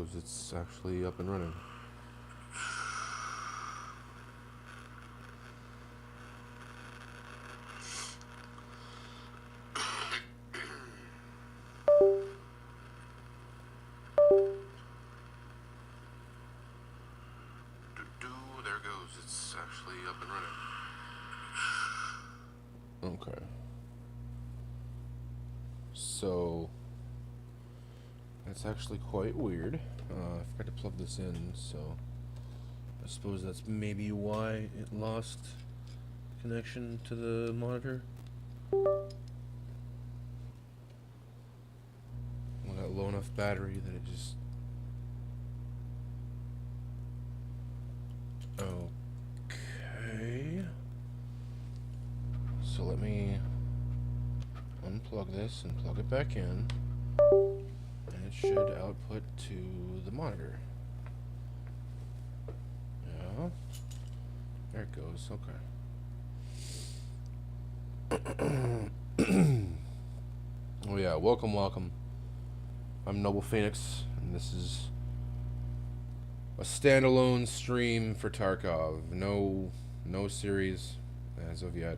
goes. It's actually up and running. There it goes. It's actually up and running. Okay. So that's actually quite weird. I forgot to plug this in, so I suppose that's maybe why it lost connection to the monitor. I got low enough battery that it just... Okay. So let me unplug this and plug it back in. And it should output to the monitor. Yeah. There it goes. Okay. Oh yeah, welcome. I'm Noble Phoenix, and this is a standalone stream for Tarkov. No series as of yet.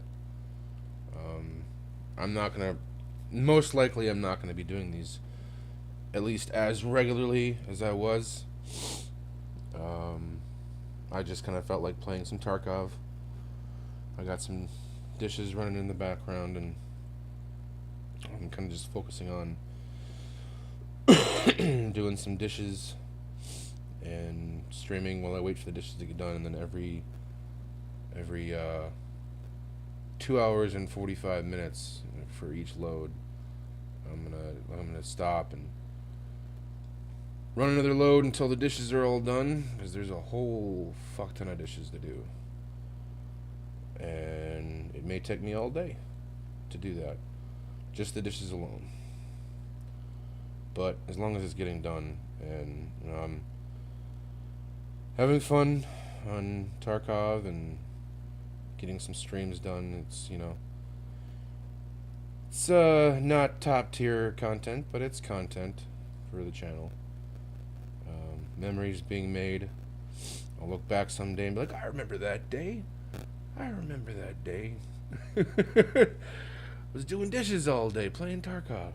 Most likely I'm not gonna be doing these at least as regularly as I was. I just kind of felt like playing some Tarkov. I got some dishes running in the background, and I'm kind of just focusing on doing some dishes and streaming while I wait for the dishes to get done, and then every 2 hours and 45 minutes for each load, I'm gonna stop and run another load until the dishes are all done, because there's a whole fuck ton of dishes to do, and it may take me all day to do that, just the dishes alone. But as long as it's getting done, and I'm having fun on Tarkov and getting some streams done, it's it's not top tier content, but it's content for the channel. Memories being made. I'll look back someday and be like, I remember that day. I was doing dishes all day, playing Tarkov.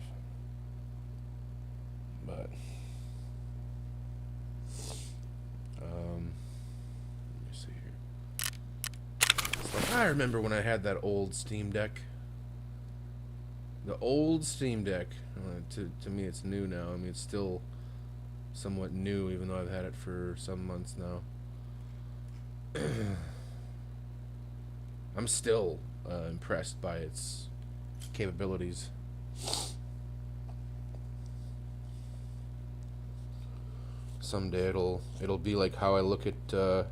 But let me see here. It's like, I remember when I had that old Steam Deck. The old Steam Deck. To me, it's new now. I mean, it's still somewhat new, even though I've had it for some months now. I'm still impressed by its capabilities. Someday it'll be like how I look at the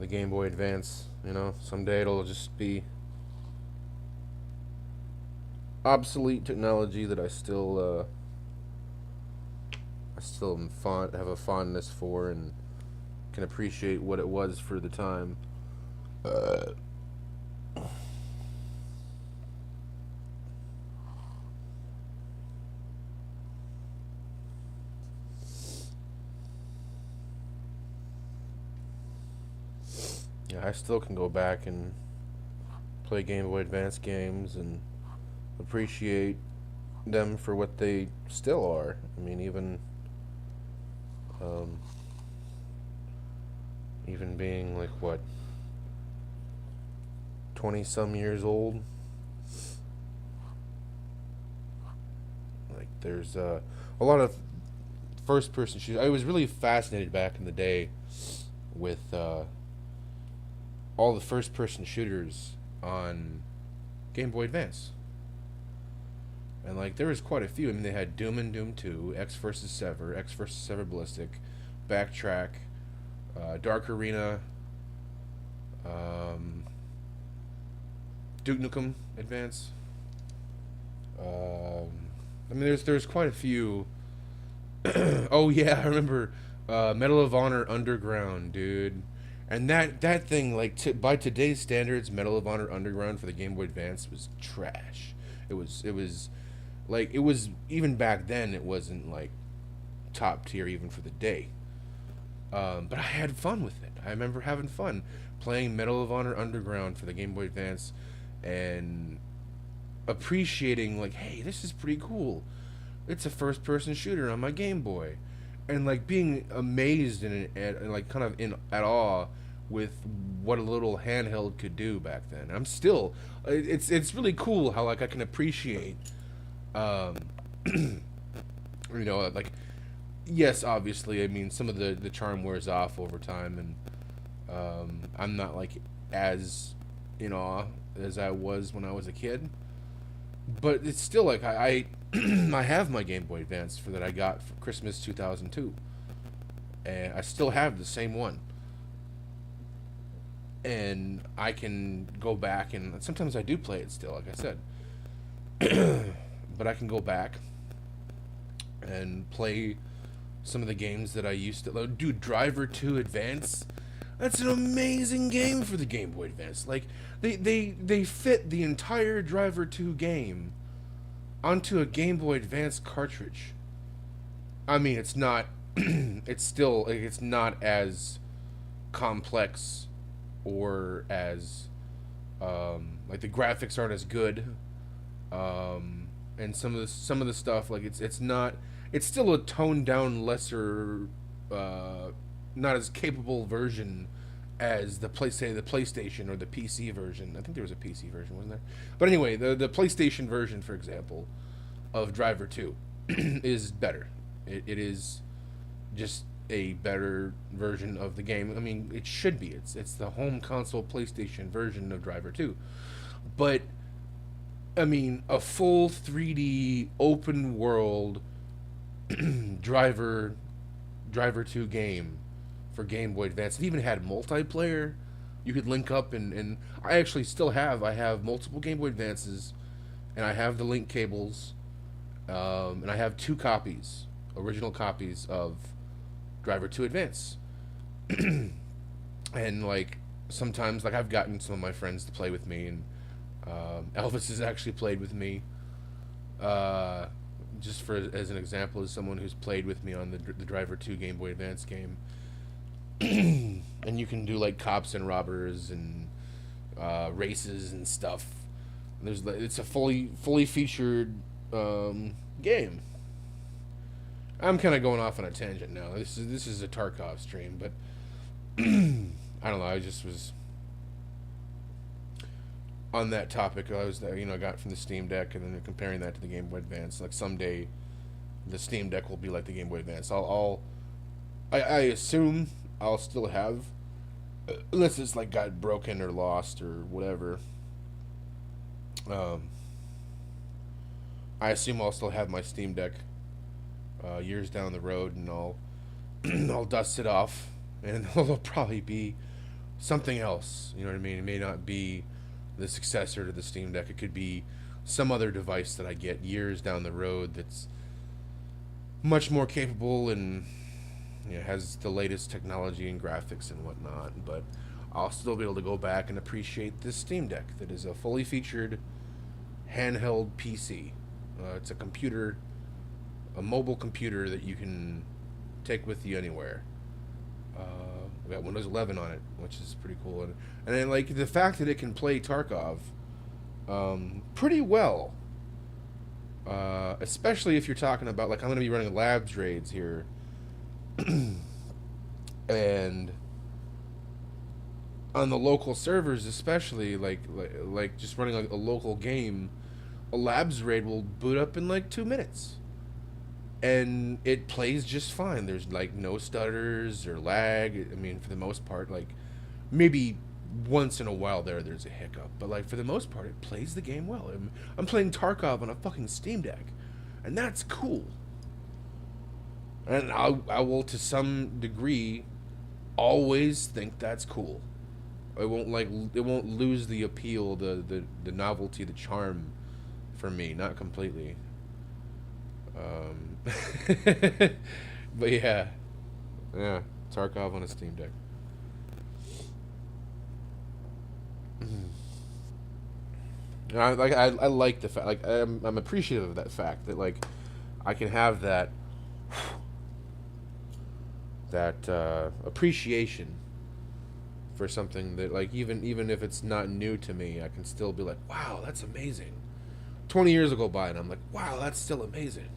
Game Boy Advance. Someday it'll just be obsolete technology that I still have a fondness for and can appreciate what it was for the time. Yeah, I still can go back and play Game Boy Advance games and appreciate them for what they still are. I mean, even being like, what, 20 some years old, like there's a lot of first person shooters. I was really fascinated back in the day with all the first person shooters on Game Boy Advance. And like there was quite a few. I mean, they had Doom and Doom 2, X vs. Sever, X vs. Sever Ballistic, Backtrack, Dark Arena, Duke Nukem Advance. I mean, there's quite a few. Oh yeah, I remember Medal of Honor Underground, dude. And that thing, like, by today's standards, Medal of Honor Underground for the Game Boy Advance was trash. It was like, it was, even back then, it wasn't like top tier even for the day. But I had fun with it. I remember having fun playing Medal of Honor Underground for the Game Boy Advance and appreciating, like, hey, this is pretty cool. It's a first-person shooter on my Game Boy. And, like, being amazed and like, kind of in at awe with what a little handheld could do back then. I'm still... It's really cool how, like, I can appreciate... you know, like... Yes, obviously, I mean, some of the charm wears off over time, and I'm not, like, as in awe as I was when I was a kid. But it's still, like, I I have my Game Boy Advance that I got for Christmas 2002. And I still have the same one. And I can go back, and sometimes I do play it still, like I said. But I can go back and play some of the games that I used to... Dude, Driver 2 Advance, that's an amazing game for the Game Boy Advance. Like, they fit the entire Driver 2 game onto a Game Boy Advance cartridge. I mean, it's not... it's still... It's not as complex or as... like, the graphics aren't as good. And some of the stuff, like, it's not... It's still a toned down, lesser, not as capable version as the PlayStation or the PC version. I think there was a PC version, wasn't there? But anyway, the PlayStation version, for example, of Driver 2 is better. It is just a better version of the game. I mean, it should be. It's the home console PlayStation version of Driver 2. But I mean, a full 3D open world Driver 2 game for Game Boy Advance. It even had multiplayer. You could link up, and I actually still have. I have multiple Game Boy Advances, and I have the link cables, and I have 2 copies, original copies of Driver 2 Advance. And, like, sometimes, like, I've gotten some of my friends to play with me, and Elvis has actually played with me. Just for as an example, as someone who's played with me on the Driver 2 Game Boy Advance game. And you can do, like, cops and robbers and races and stuff. It's a fully featured game. I'm kind of going off on a tangent now. This is a Tarkov stream, but I don't know. I just was on that topic. I got from the Steam Deck, and then comparing that to the Game Boy Advance. Like, someday the Steam Deck will be like the Game Boy Advance. I assume I'll still have, unless it's like got broken or lost or whatever. I assume I'll still have my Steam Deck years down the road, and I'll dust it off, and it'll probably be something else. You know what I mean? It may not be the successor to the Steam Deck. It could be some other device that I get years down the road that's much more capable and has the latest technology and graphics and whatnot. But I'll still be able to go back and appreciate this Steam Deck that is a fully featured handheld PC. It's a computer, a mobile computer that you can take with you anywhere. We got Windows 11 on it, which is pretty cool, and then, like, the fact that it can play Tarkov pretty well, especially if you're talking about, like, I'm going to be running labs raids here, and on the local servers, especially, like just running a local game, a labs raid will boot up in like 2 minutes. And it plays just fine. There's, like, no stutters or lag. I mean, for the most part, like, maybe once in a while there's a hiccup. But, like, for the most part, it plays the game well. I'm playing Tarkov on a fucking Steam Deck. And that's cool. And I will, to some degree, always think that's cool. It won't lose the appeal, the novelty, the charm for me. Not completely. But yeah, Tarkov on a Steam Deck. I like the fact, like, I'm appreciative of that fact that, like, I can have that that appreciation for something that, like, even if it's not new to me, I can still be like, wow, that's amazing. 20 years will go by and I'm like, wow, that's still amazing.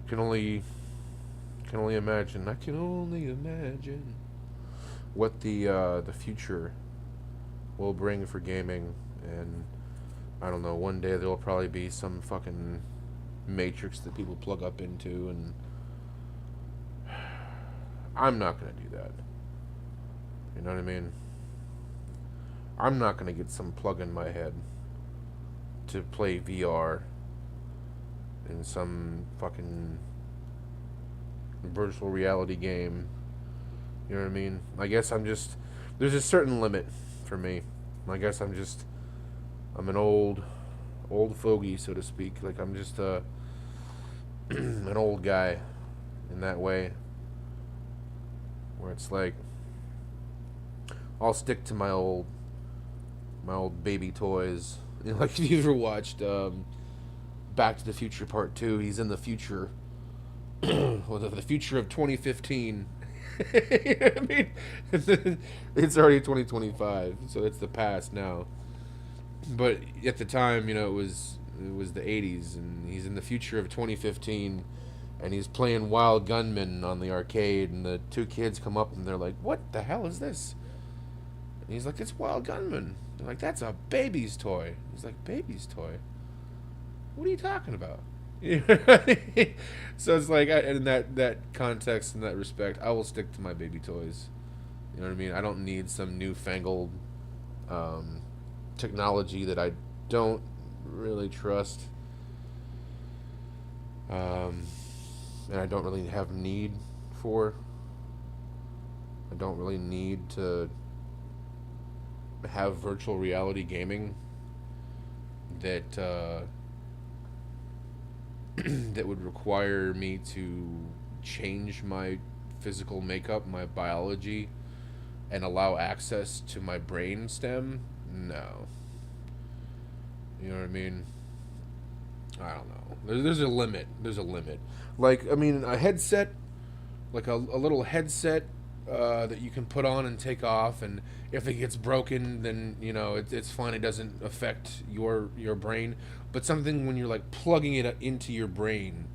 Can only imagine. I can only imagine what the future will bring for gaming. And I don't know, one day there'll probably be some fucking matrix that people plug up into, and I'm not gonna do that. You know what I mean? I'm not gonna get some plug in my head to play VR in some fucking virtual reality game. You know what I mean? I guess I'm just, there's a certain limit for me. I guess I'm an old fogey, so to speak. Like, I'm just an old guy in that way, where it's like I'll stick to my old baby toys. You know, like, if you ever watched Back to the Future Part 2, he's in the future. Well, the future of 2015. You know what I mean? It's already 2025, so it's the past now. But at the time, you know, it was the 80s, and he's in the future of 2015, and he's playing Wild Gunman on the arcade, and the two kids come up and they're like, "What the hell is this?" And he's like, "It's Wild Gunman." They're like, "That's a baby's toy." He's like, "Baby's toy? What are you talking about?" You know what I mean? So it's like, in that context, in that respect, I will stick to my baby toys. You know what I mean? I don't need some newfangled um, technology that I don't really trust, um, and I don't really have need for. I don't really need to have virtual reality gaming that that would require me to change my physical makeup, my biology, and allow access to my brain stem. No. You know what I mean? I don't know. There's a limit. There's a limit. Like, I mean, a headset, like a little headset that you can put on and take off, and if it gets broken, then, you know, it's fine. It doesn't affect your brain. But something when you're like plugging it into your brain,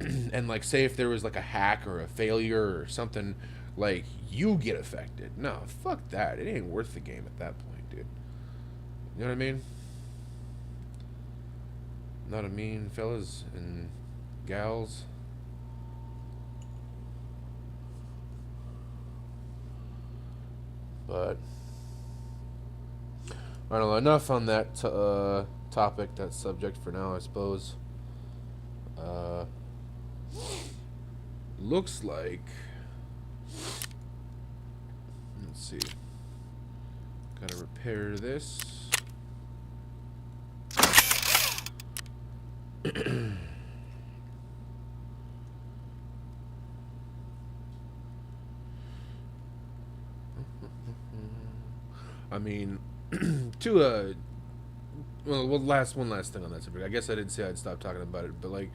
and, like, say if there was like a hack or a failure or something, like, you get affected. No, fuck that. It ain't worth the game at that point, dude. You know what I mean? Not a mean, fellas and gals. But I don't know. Enough on that topic, that subject for now, I suppose. Uh, Looks like. Let's see. Gotta repair this. I mean, to well, one last thing on that subject. I guess I did say I'd stop talking about it, but, like,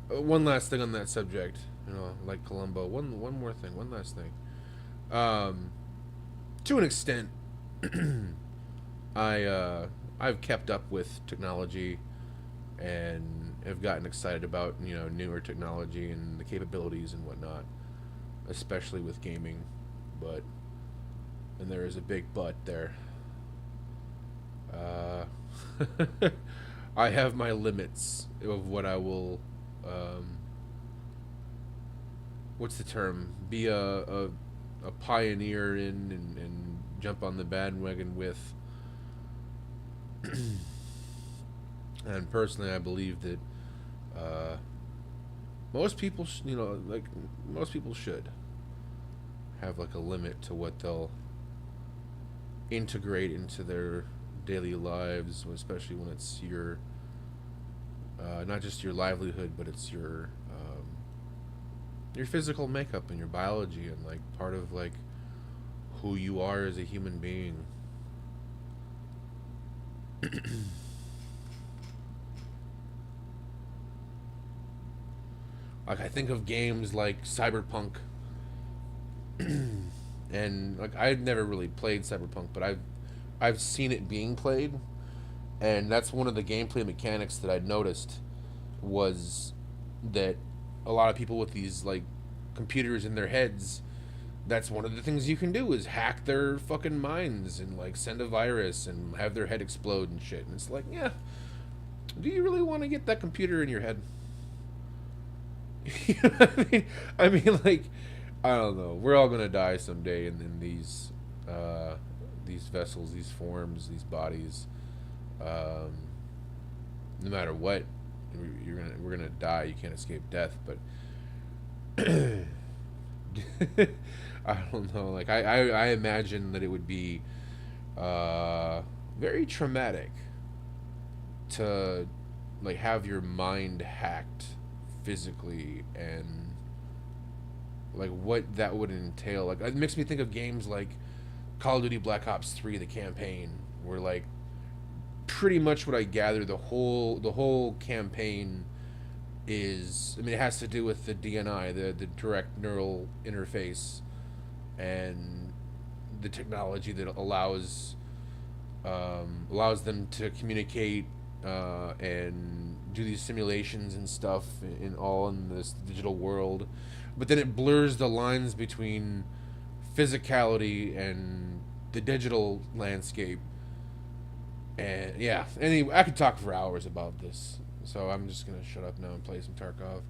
one last thing on that subject. You know, like Columbo. One more thing. One last thing. To an extent, I've kept up with technology and have gotten excited about, you know, newer technology and the capabilities and whatnot, especially with gaming. But, and there is a big but there. Uh, I have my limits of what I will. What's the term? Be a pioneer in, and jump on the bandwagon with. And personally, I believe that most people, you know, like, most people should have, like, a limit to what they'll integrate into their daily lives, especially when it's your not just your livelihood, but it's your your physical makeup and your biology and like part of like who you are as a human being. Like I think of games like Cyberpunk, and like I've never really played Cyberpunk, but I've seen it being played, and that's one of the gameplay mechanics that I noticed was that a lot of people with these like computers in their heads, that's one of the things you can do is hack their fucking minds and like send a virus and have their head explode and shit. And it's like, yeah, do you really want to get that computer in your head? You know what I mean? I mean, like, I don't know. We're all gonna die someday, and then these vessels, these forms, these bodies, um, no matter what, we're gonna die. You can't escape death. But I don't know. Like, I imagine that it would be very traumatic to like have your mind hacked physically, and like what that would entail. Like it makes me think of games like Call of Duty Black Ops 3, the campaign, where like pretty much what I gather the whole campaign is, I mean, it has to do with the DNI, the direct neural interface, and the technology that allows them to communicate and do these simulations and stuff in this digital world. But then it blurs the lines between physicality and the digital landscape. And yeah, anyway, I could talk for hours about this, so I'm just gonna shut up now and play some Tarkov.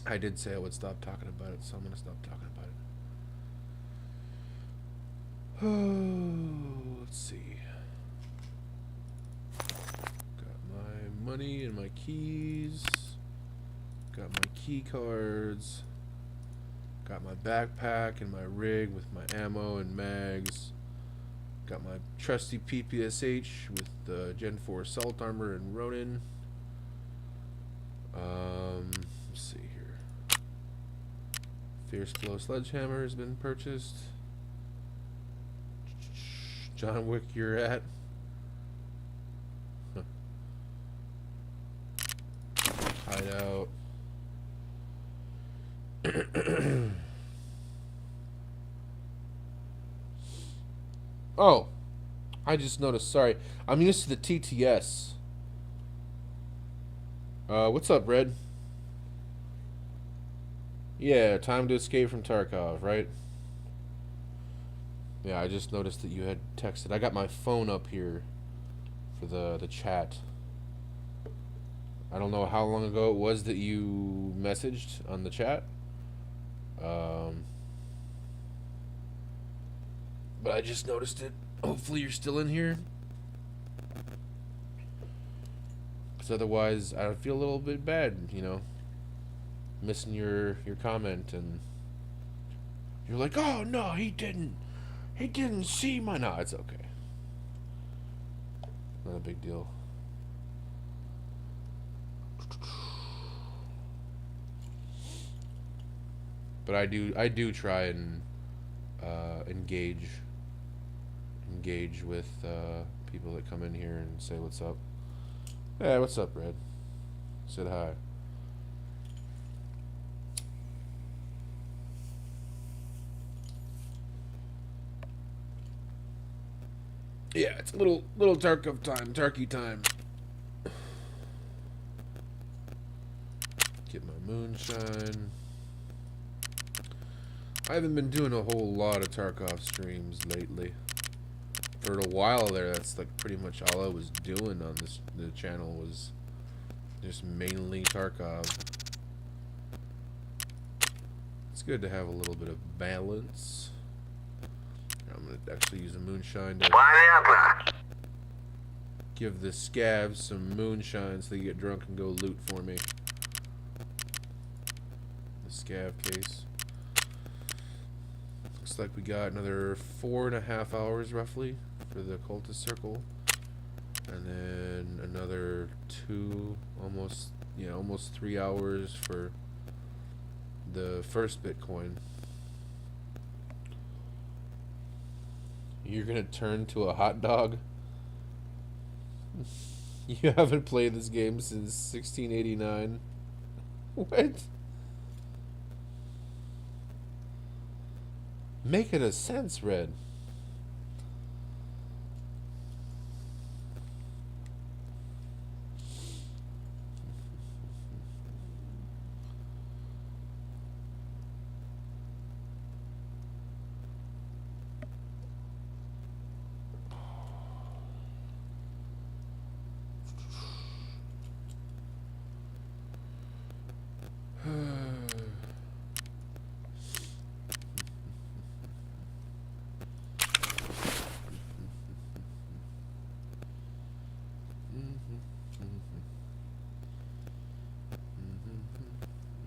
I did say I would stop talking about it, so I'm gonna stop talking about it. Let's see. Got my money and my keys. Got my key cards. Got my backpack and my rig with my ammo and mags. Got my trusty PPSH with the Gen 4 assault armor and Ronin. Let's see here. Fierce Blow sledgehammer has been purchased. John Wick, you're at. Hideout. Oh, I just noticed. Sorry, I'm used to the TTS. What's up, Red? Yeah, time to escape from Tarkov, right? Yeah, I just noticed that you had texted. I got my phone up here for the chat. I don't know how long ago it was that you messaged on the chat. But I just noticed it. Hopefully you're still in here. Because otherwise I would feel a little bit bad, you know, missing your comment, and you're like, oh no, he didn't see my... No, it's okay. Not a big deal. But I do try and engage with people that come in here and say what's up. Hey, what's up, Red? Said hi. Yeah, it's a little Tarkov time, turkey time. Get my moonshine. I haven't been doing a whole lot of Tarkov streams lately. For a while there, that's like pretty much all I was doing on the channel was just mainly Tarkov. It's good to have a little bit of balance. I'm gonna actually use a moonshine to give the scavs some moonshine so they get drunk and go loot for me. The scav case. Looks like we got another 4.5 hours roughly for the cultist circle, and then another 2, almost you know, almost 3 hours for the first Bitcoin. You're gonna turn to a hot dog? You haven't played this game since 1689? What? Make it a sense, Red.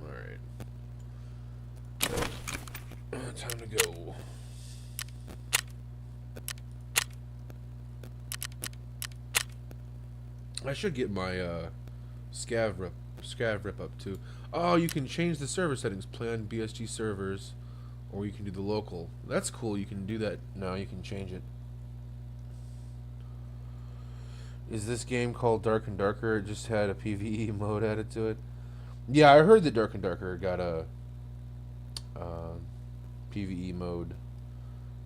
Alright. Time to go. I should get my scav rip up too. Oh, you can change the server settings. Play on BSG servers, or you can do the local. That's cool. You can do that now. You can change it. Is this game called Dark and Darker? It just had a PvE mode added to it. Yeah, I heard that Dark and Darker got a PvE mode,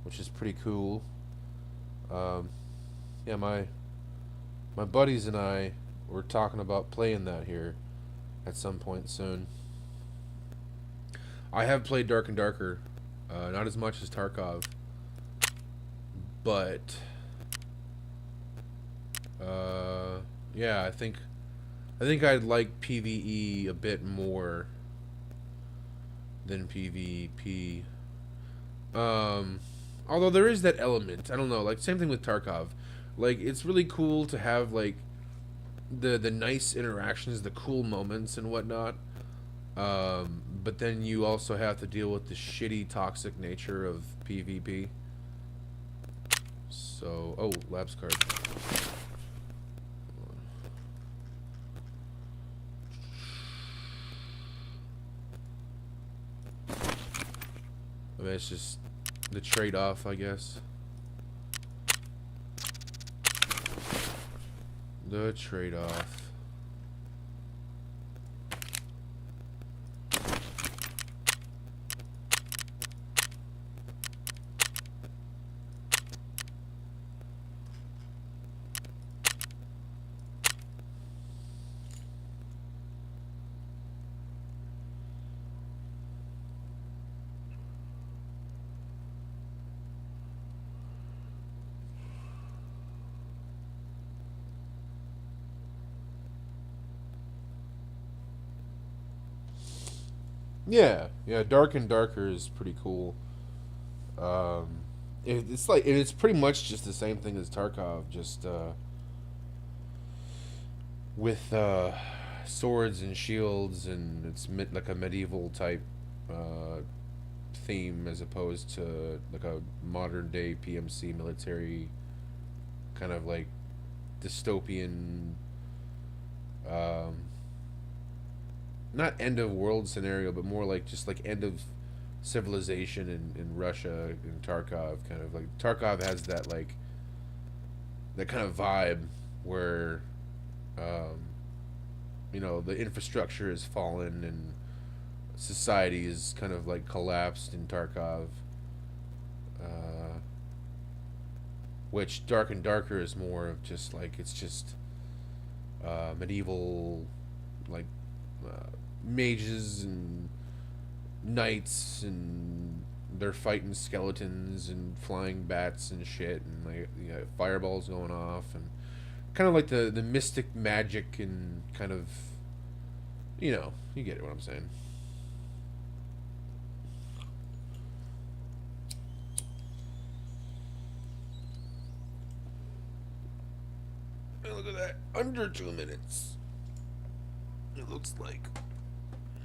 which is pretty cool. Yeah, my buddies and I were talking about playing that here at some point soon. I have played Dark and Darker, not as much as Tarkov, but yeah, I think I'd like PvE a bit more than PvP. Although there is that element, I don't know, like same thing with Tarkov. Like it's really cool to have like the nice interactions, the cool moments and whatnot. But then you also have to deal with the shitty toxic nature of PvP. So, oh, labs card. I mean, it's just the trade-off, I guess. The trade-off. Yeah, yeah. Dark and Darker is pretty cool. It's like it's pretty much just the same thing as Tarkov, just with swords and shields, and it's like a medieval type uh, theme as opposed to like a modern day PMC military kind of like dystopian, um, not end of world scenario, but more like just like end of civilization in Russia in Tarkov. Kind of like Tarkov has that like that kind of vibe where um, you know, the infrastructure has fallen and society is kind of like collapsed in Tarkov. Uh, which Dark and Darker is more of just like it's just medieval like mages and knights, and they're fighting skeletons and flying bats and shit, and like you know, fireballs going off, and kind of like the mystic magic, and kind of, you know, you get it what I'm saying. Hey, look at that, under 2 minutes. It looks like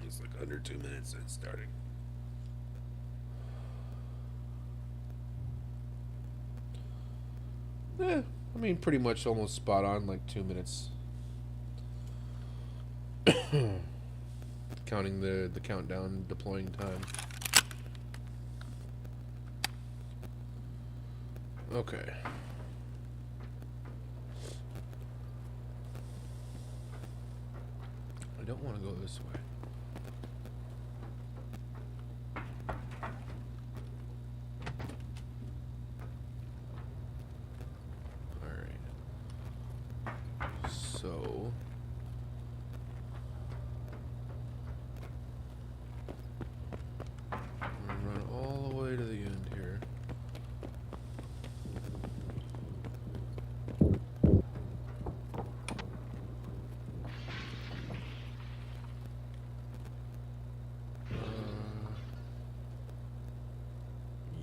it's like under 2 minutes since starting. Yeah, I mean, pretty much almost spot on, like 2 minutes. Counting the countdown deploying time. Okay. I don't want to go this way. So I'm gonna run all the way to the end here.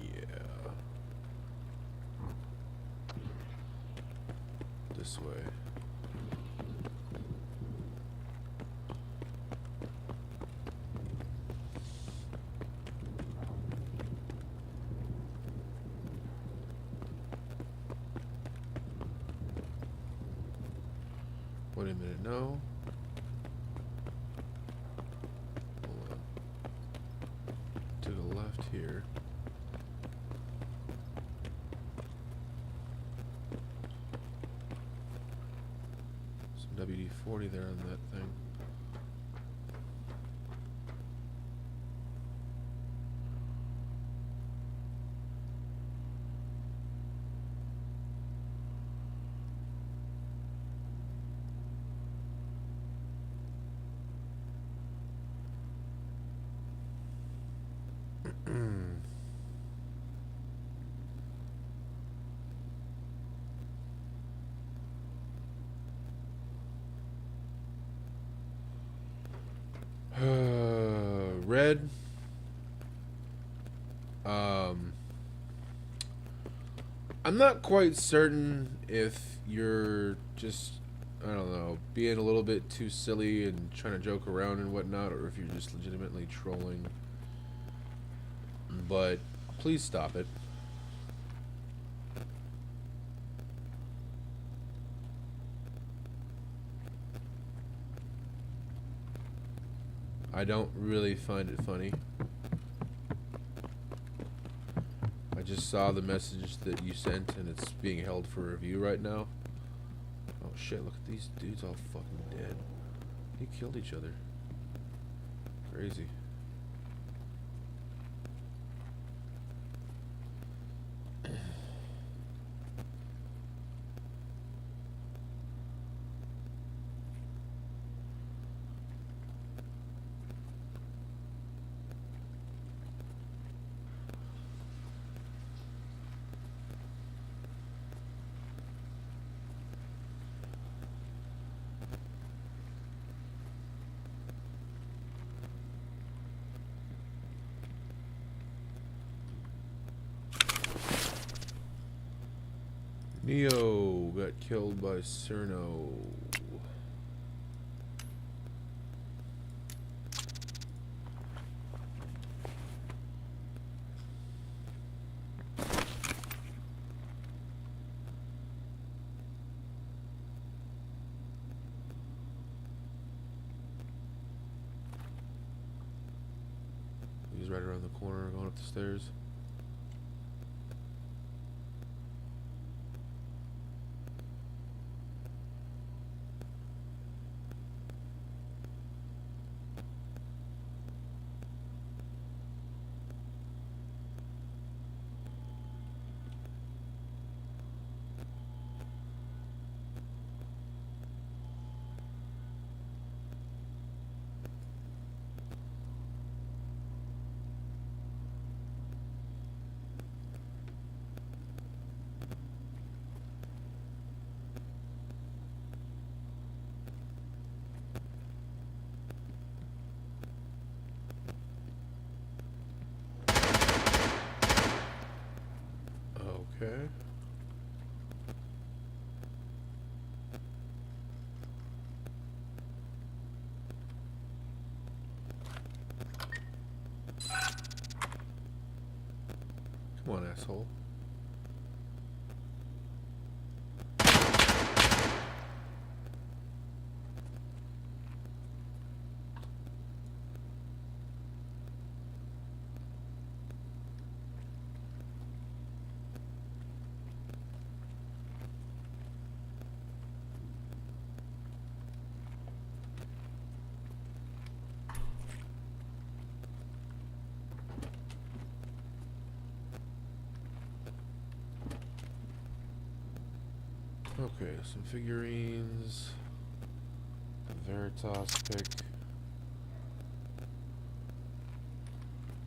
Yeah. This way. Wait a minute, no. Hold on. To the left here. Some WD-40 there on that thing. Red. I'm not quite certain if you're just, I don't know, being a little bit too silly and trying to joke around and whatnot, or if you're just legitimately trolling. But please stop it. I don't really find it funny. I just saw the message that you sent and it's being held for review right now. Oh shit, look at these dudes all fucking dead. They killed each other. Crazy. Neo got killed by Cerno. He's right around the corner going up the stairs. Okay. Come on, asshole. Okay, some figurines. Veritas pick.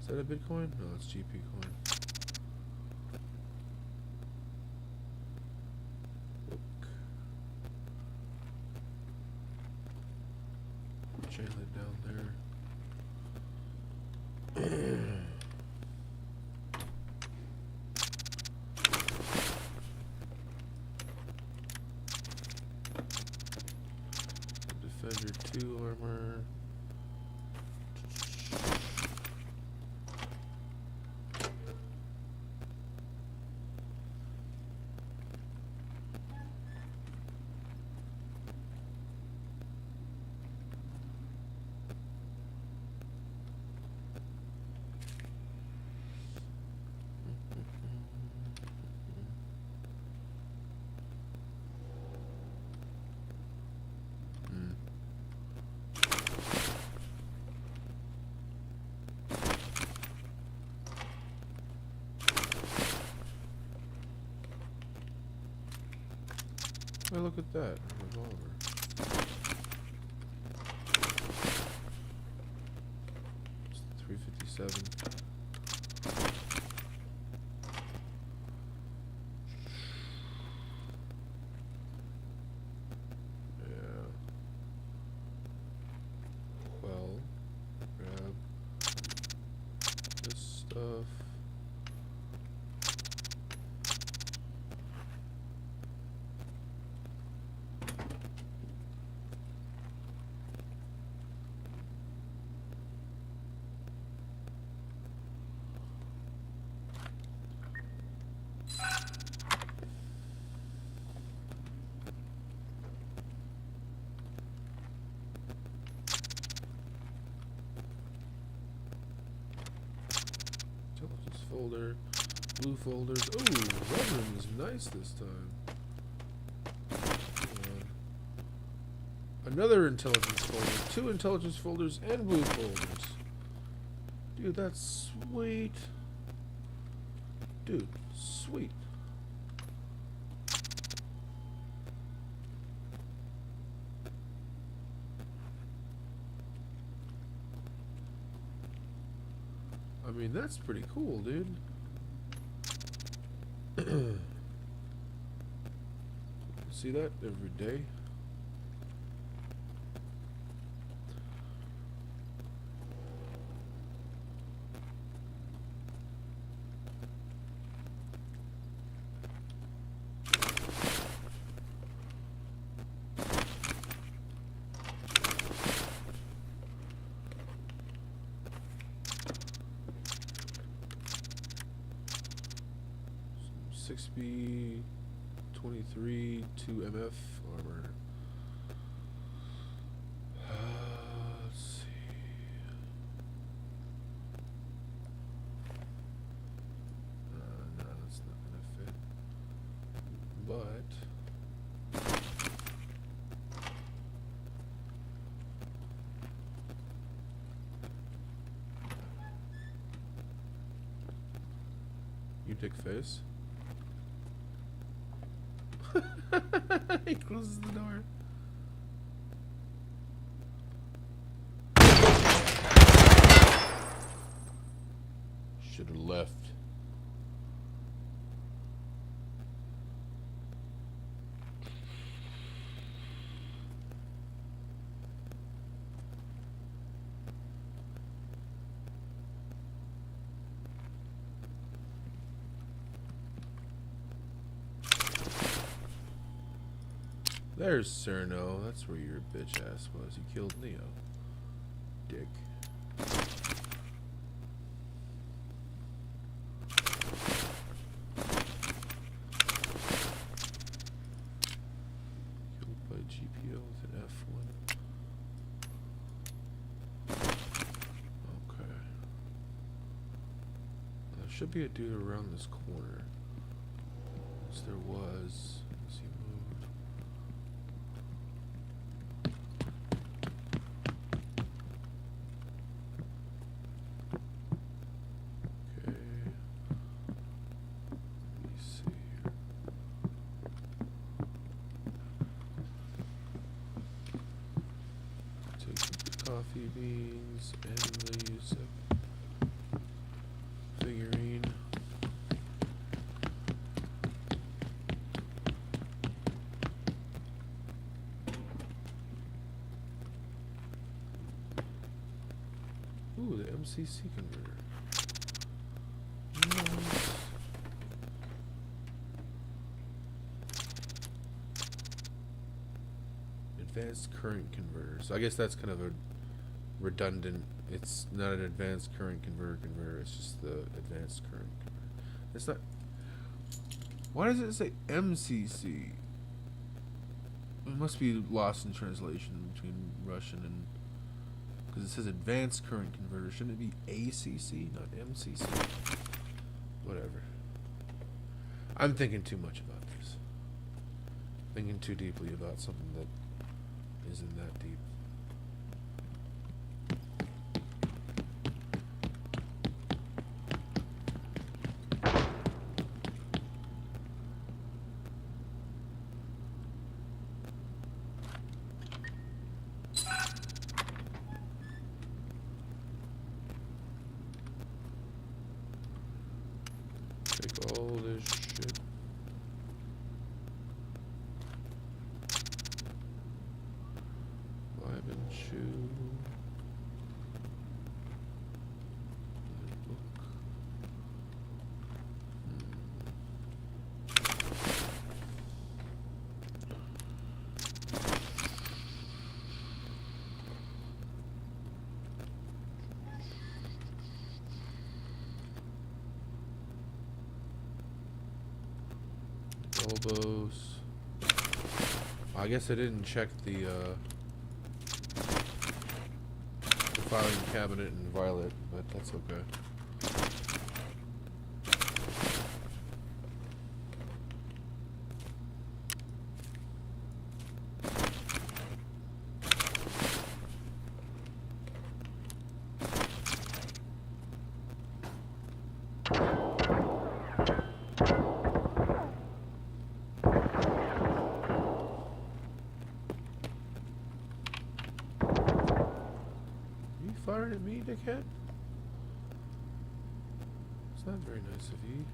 Is that a Bitcoin? No, it's GP coin. Book. Chain it down there. Defender 2 armor. Hey, look at that. A revolver. It's 357. Yeah. Well, grab this stuff. Intelligence folder, blue folders. Ooh, red room is nice this time. Another intelligence folder, 2 intelligence folders, and blue folders. Dude, that's sweet. Dude, sweet. I mean, that's pretty cool, dude. See that every day? Some 6B 23 2 MF armor. Let's see. No, that's not gonna fit. But you dick face. He closes the door. Should have left. There's Cerno. That's where your bitch ass was. You killed Neo. Dick. Killed by GPO with an F1. Okay. There should be a dude around this corner. Yes, there was. As he moved. beans and the use of figurine. Ooh, the MCC converter. Nice. Advanced current converter. So I guess that's kind of a redundant. It's not an advanced current converter. It's just the advanced current converter. It's not. Why does it say MCC? It must be lost in translation between Russian and, because it says advanced current converter. Shouldn't it be ACC, not MCC? Whatever. I'm thinking too much about this. Thinking too deeply about something that isn't that deep. Take all this shit. Vibe and chew. Book. Elbows. I guess I didn't check the filing cabinet in Violet, but that's okay. Firing at me, dickhead? It's not very nice of ye.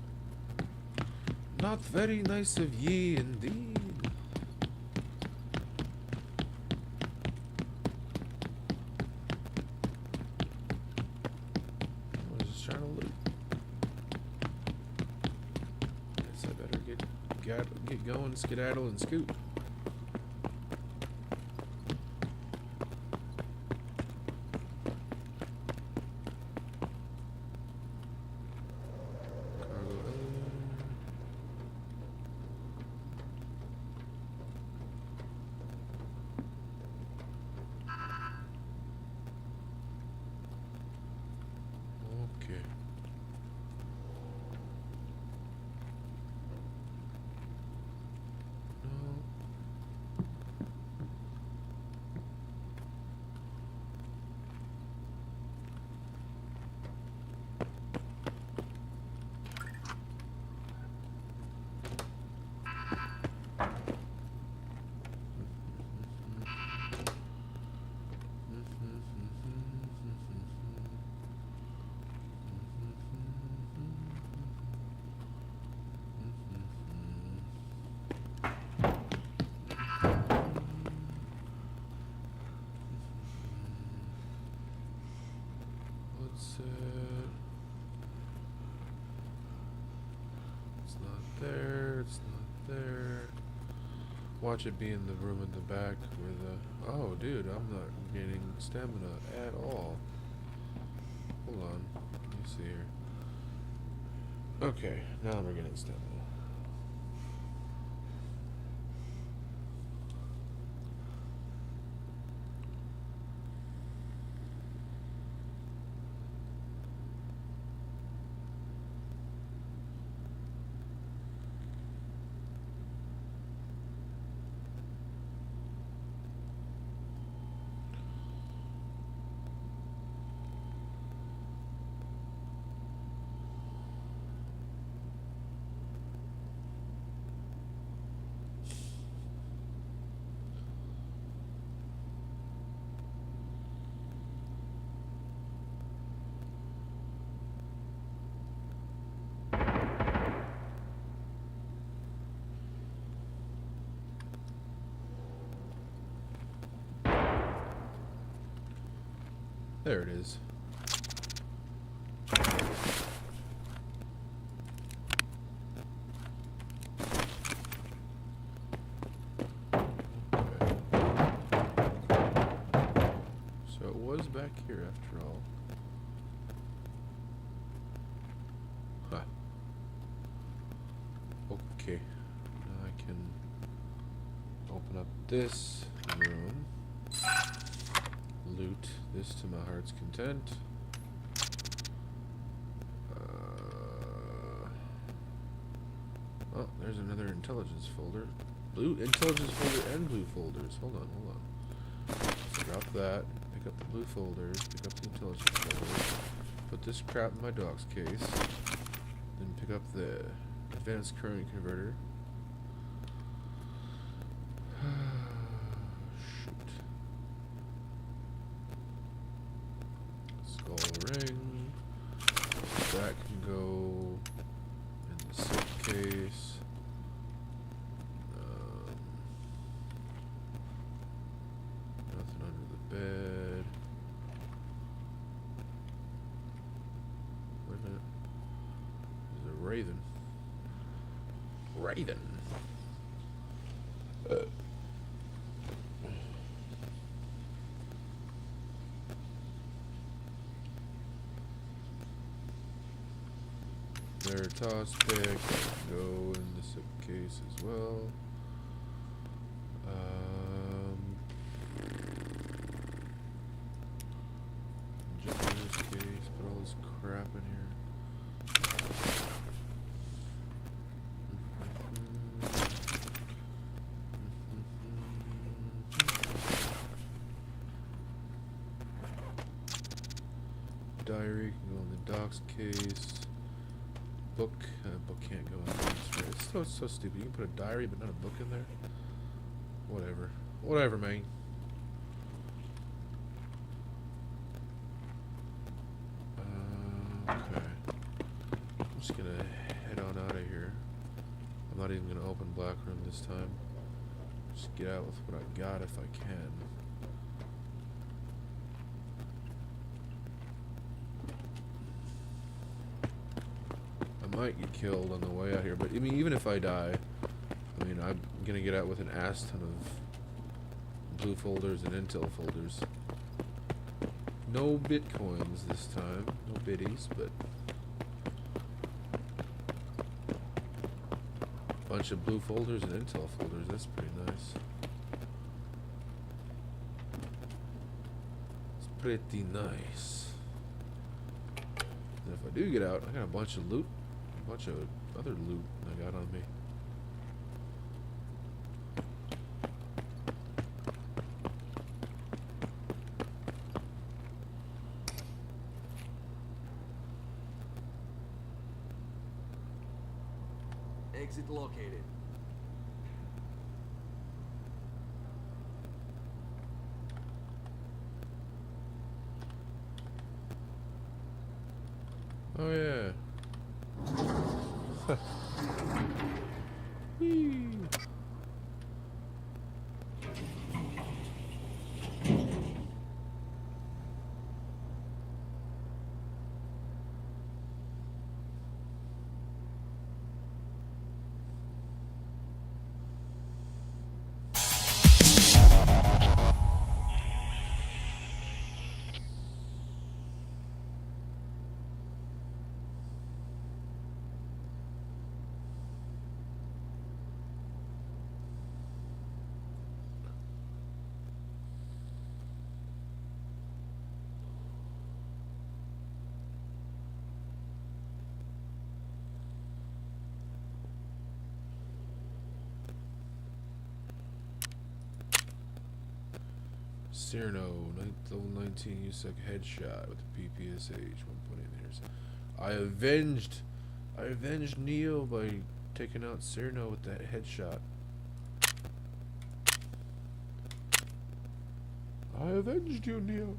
Not very nice of ye, indeed. I was just trying to loot. Guess I better get going, skedaddle, and scoot. It's not there. It's not there. Watch it be in the room in the back where the... Oh, dude, I'm not gaining stamina at all. Hold on. Let me see here. Okay, now we're getting stamina. There it is. So it was back here after all. Huh. Okay. Now I can open up this room. Loot this to my heart's content. Oh, there's another intelligence folder. Blue intelligence folder and blue folders. Hold on. Drop that. Pick up the blue folders. Pick up the intelligence folders. Put this crap in my dog's case. Then pick up the advanced current converter. Shoot. Skull ring. That can go in the zip case. Nothing under the bed. Wait a minute. There's a raven. Raven. Veritas pick can go in the zip case as well. Injector's case, put all this crap in here. Diary can go in the docs case. Book can't go in there. It's so stupid. You can put a diary but not a book in there. Whatever, man. Okay. I'm just gonna head on out of here. I'm not even gonna open Black Room this time. Just get out with what I got if I can. I might get killed on the way out here, but I mean, even if I die, I mean, I'm gonna get out with an ass ton of blue folders and intel folders. No bitcoins this time, no biddies, but a bunch of blue folders and intel folders. That's pretty nice. It's pretty nice. And if I do get out, I got a bunch of loot. A bunch of other loot I got on me. Exit located. Oh yeah. Whee. Cyrano, level 19, USEC headshot with the PPSH, 1.8 meters. I avenged Neo by taking out Cyrano with that headshot. I avenged you, Neo.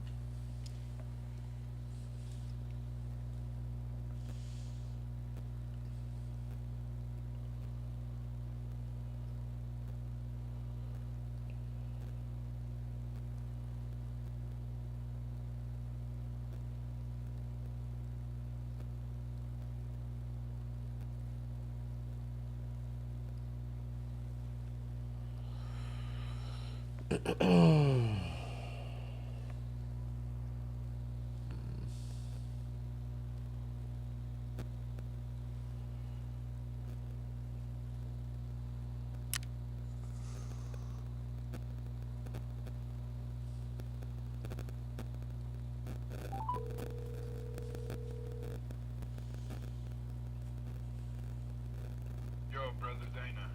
Yo, brother Dana.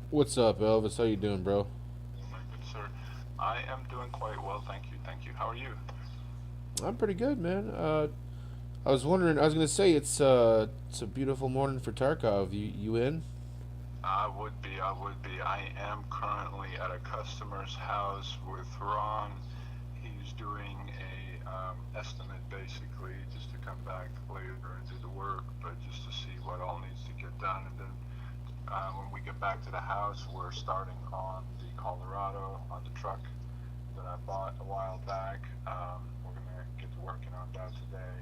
What's up, Elvis? How you doing, bro? My good sir. I am doing quite well, thank you. Thank you. How are you? I'm pretty good, man. I was wondering. I was gonna say it's a beautiful morning for Tarkov. You in? I would be. I am currently at a customer's house with Ron. He's doing a estimate basically just to come back later and do the work, but just to see what all needs to get done. And then when we get back to the house, we're starting on the Colorado, on the truck that I bought a while back. We're gonna get to working on that today.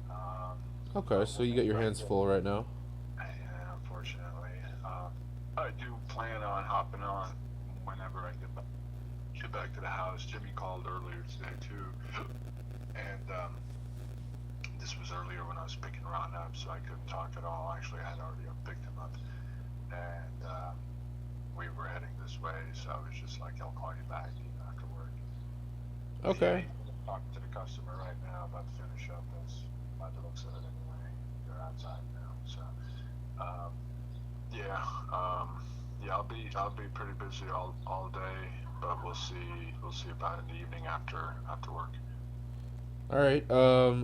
Um, Okay, but so we'll you get got your right hands to full right now. yeah, unfortunately. I do plan on hopping on whenever I get back to the house. Jimmy called earlier today too, and this was earlier when I was picking Ron up, so I couldn't talk at all. Actually, I had already picked him up, and we were heading this way, so I was just like, I'll call you back after work. Yeah, Okay. he's talking to the customer right now about to finish up. That's by the looks of it anyway. They're outside now, so um, yeah, yeah. I'll be pretty busy all day, but we'll see about in the evening after work. All right.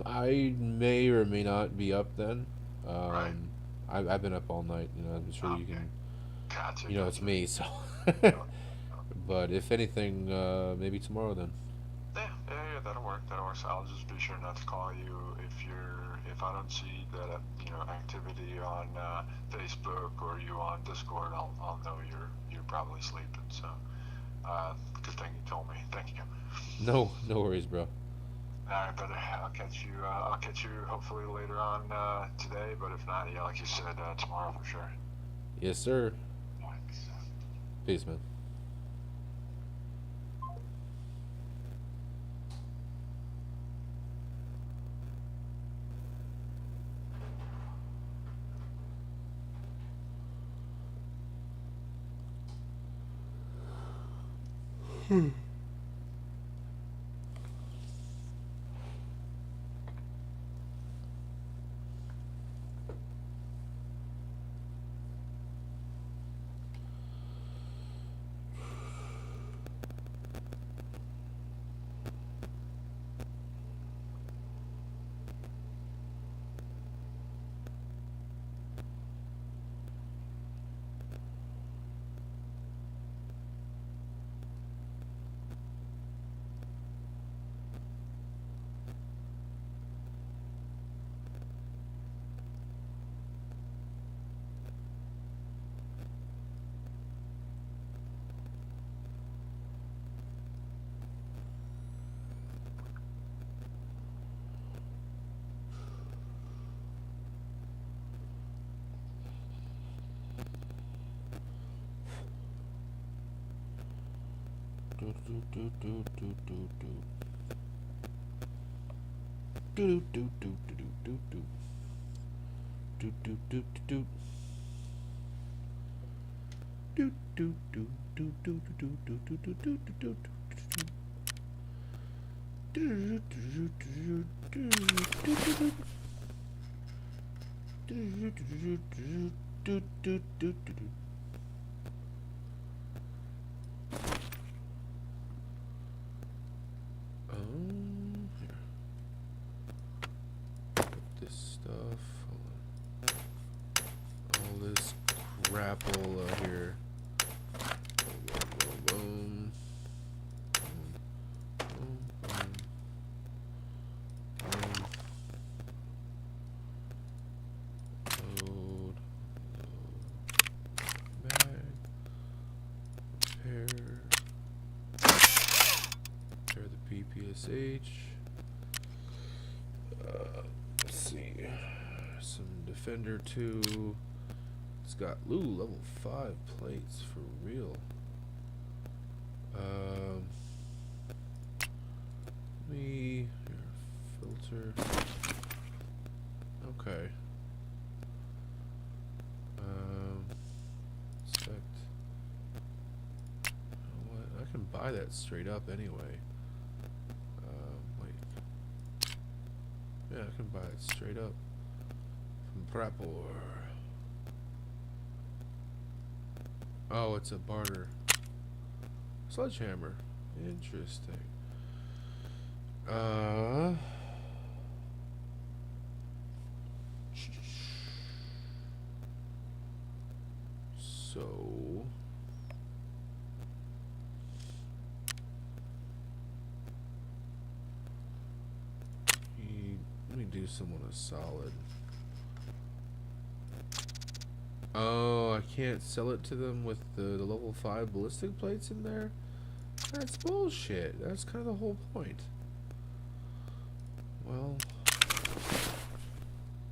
I may or may not be up then. Right? Um, I've been up all night. I'm sure you Okay. can. Gotcha. It's Gotcha. me. So, Oh, oh. but if anything, maybe tomorrow then. Yeah. That'll work. That'll work. So I'll just be sure not to call you if I don't see that activity on Facebook or you on Discord. I'll know you're probably sleeping. So good thing you told me. Thank you. No, no worries, bro. All right, brother. I'll catch you hopefully later on today. But if not, yeah, like you said, tomorrow for sure. Yes, sir. All right, peace out. Peace, man. Do do do do do do do. Do do do do do do do. Do do do do do. Do do do do do do do do do do do do. Here. Put this stuff. All this grapple here. Boom, boom, boom, boom, boom, boom. Load, mag, repair the PPSH. Let's see, some Defender 2. It's got level 5 plates for real. Um, me here, filter. Okay. Inspect. You know what? I can buy that straight up anyway. Wait. Yeah, I can buy it straight up from Prapor. Oh, it's a barter. Sledgehammer. Interesting. So let me do someone a solid. Oh, I can't sell it to them with the level 5 ballistic plates in there? That's bullshit. That's kind of the whole point. Well,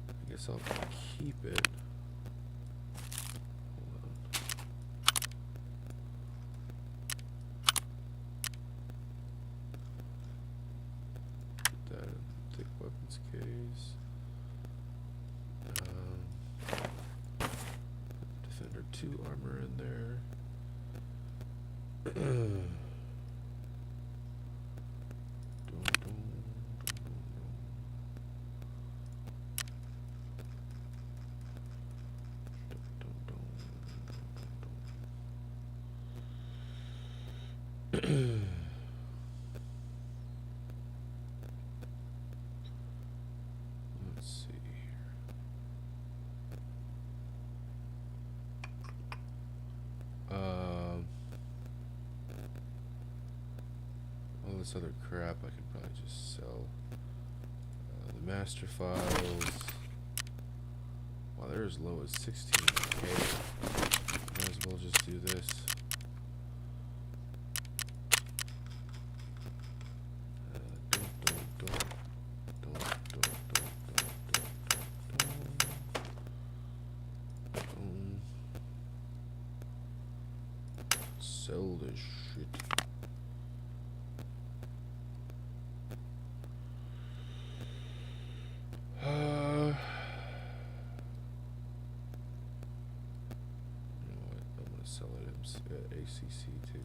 I guess I'll keep it. Hold on. Put that in the thick weapons case. Defender 2 armor in there. Let's see here. All this other crap I could probably just sell. The master files. Wow, they're as low as 16k. Might as well just do this. Sell this shit. You know what? I'm gonna sell it at ACC too.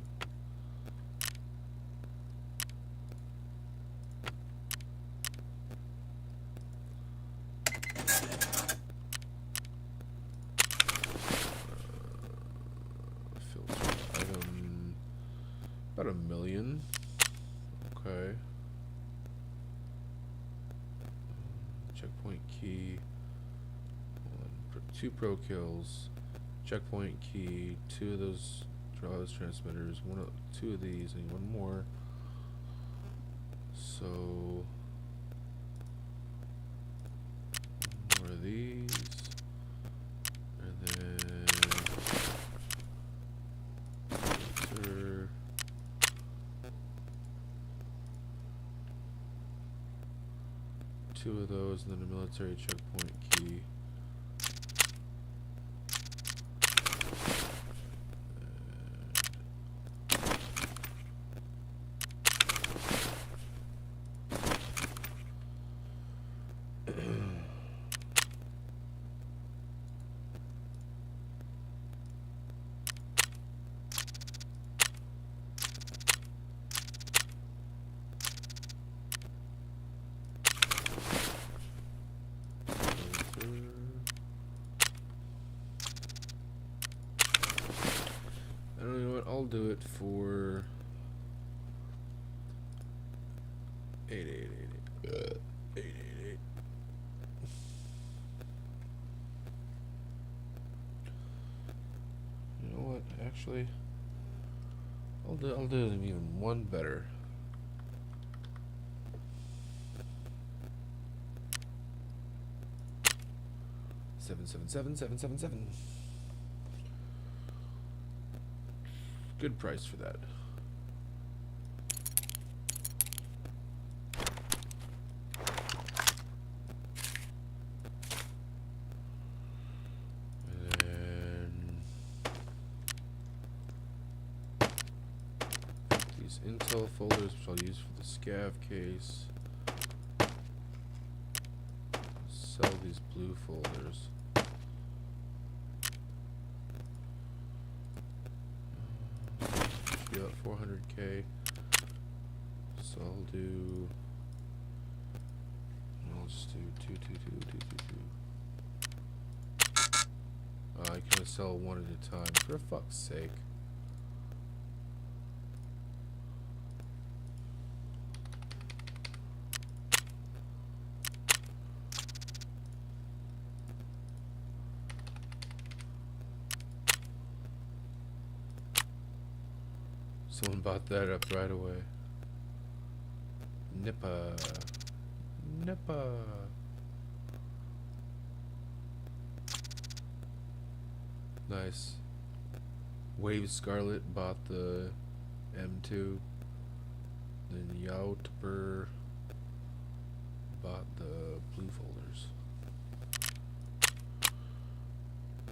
Filter item. About 1 million. Okay. Checkpoint key. 2 pro kills. Checkpoint key. 2 of those transmitters. 2 of these. I need 1 more. So 1 more of these. And then filter. 2 of those, and then a military checkpoint key. I don't know what, I'll do it for 888. 888. You know what? Actually, I'll do them even 1 better. $777,777. Good price for that. And then Intel folders, which I'll use for the scav case. Sell these blue folders. Be about 400k. So I'll do. I'll just do 2, 2, 2, 2, 2, 2. I can only sell one at a time. For fuck's sake. Someone bought that up right away. Nippa. Nippa. Nice. Wave Scarlet bought the M2. Then Yautber bought the blue folders.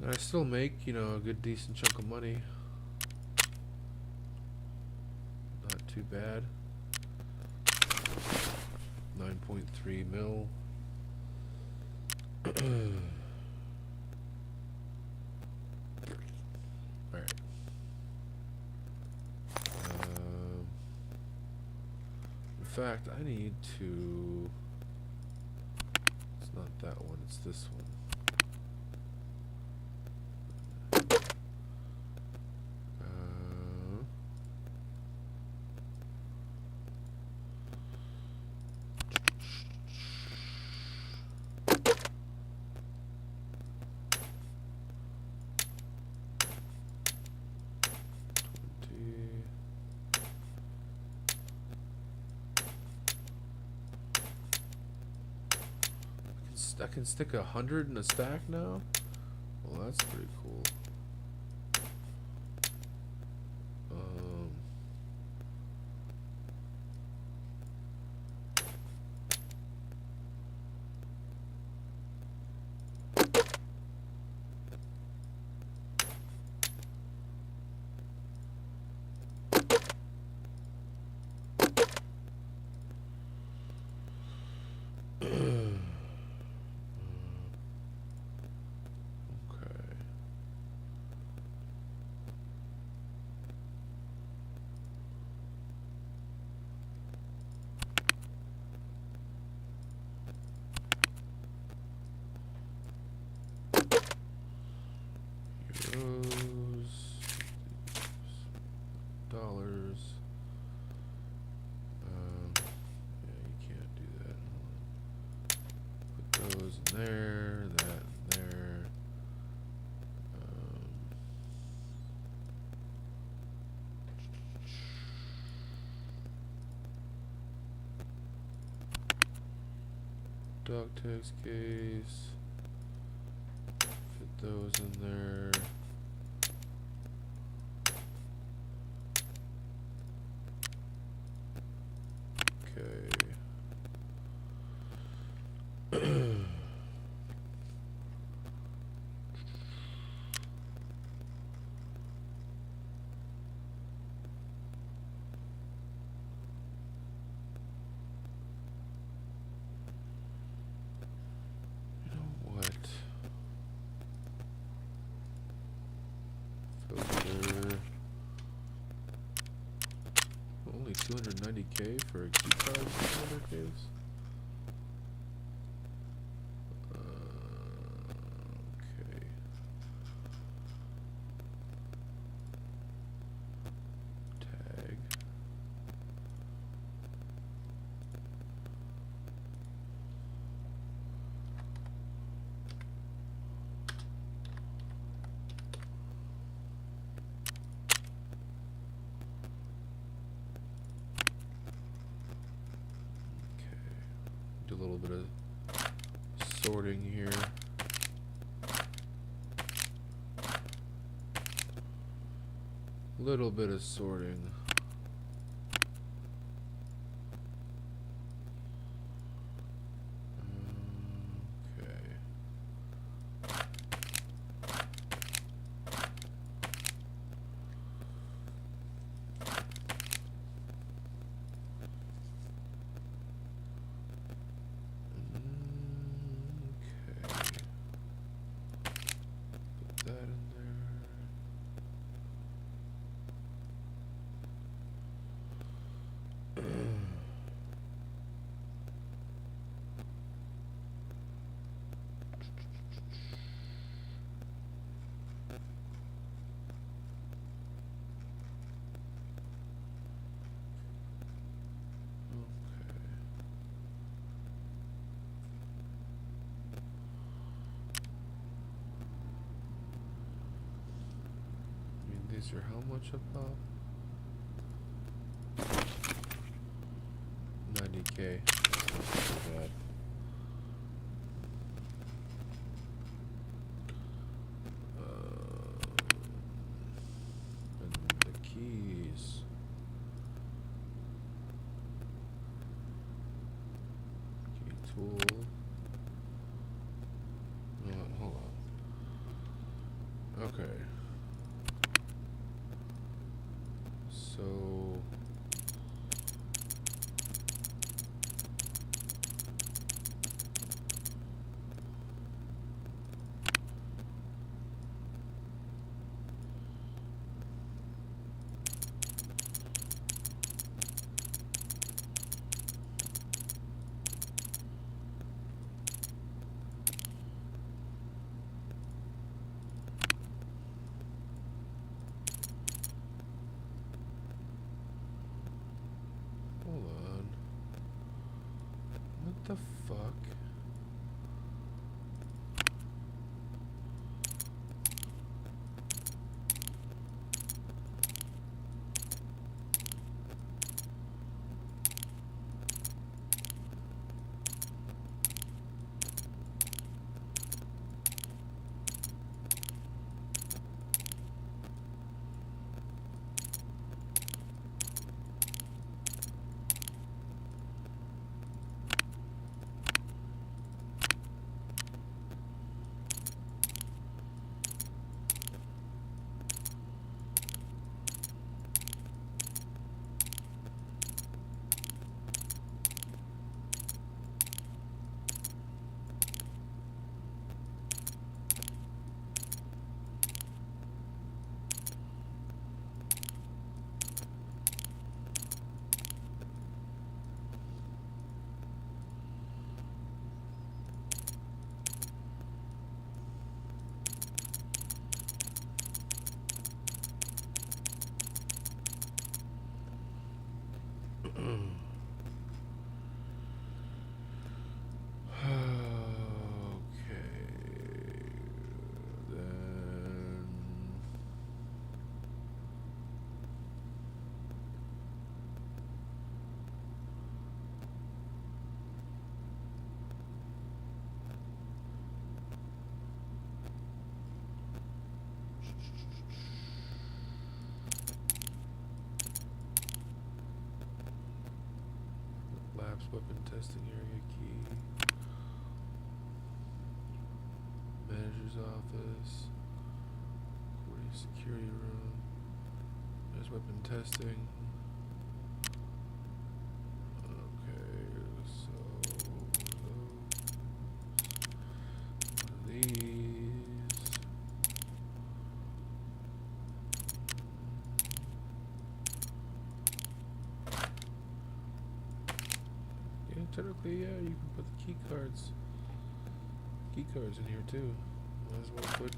And I still make, you know, a good decent chunk of money. Not too bad. 9.3 mil. Alright. In fact, I need to... It's not that one, it's this one. I can stick 100 in a stack now? Well, that's pretty cool. Dollars. Yeah, you can't do that. Put those in there, that in there. Dog text case. Fit those in there. Only 290k for a key card in other case. Okay. Tag. Do a little bit of sorting here. Little bit of sorting. Okay. Is your how much about? 90K. That's not too bad. And the keys. Key tool. Hold on. Okay. So hold on. What the fuck? Okay. Then labs weapon testing area key. Manager's office. Recording security room. There's weapon testing. Okay, so these. Yeah, technically, yeah, you can put the key cards in here too. Might as well put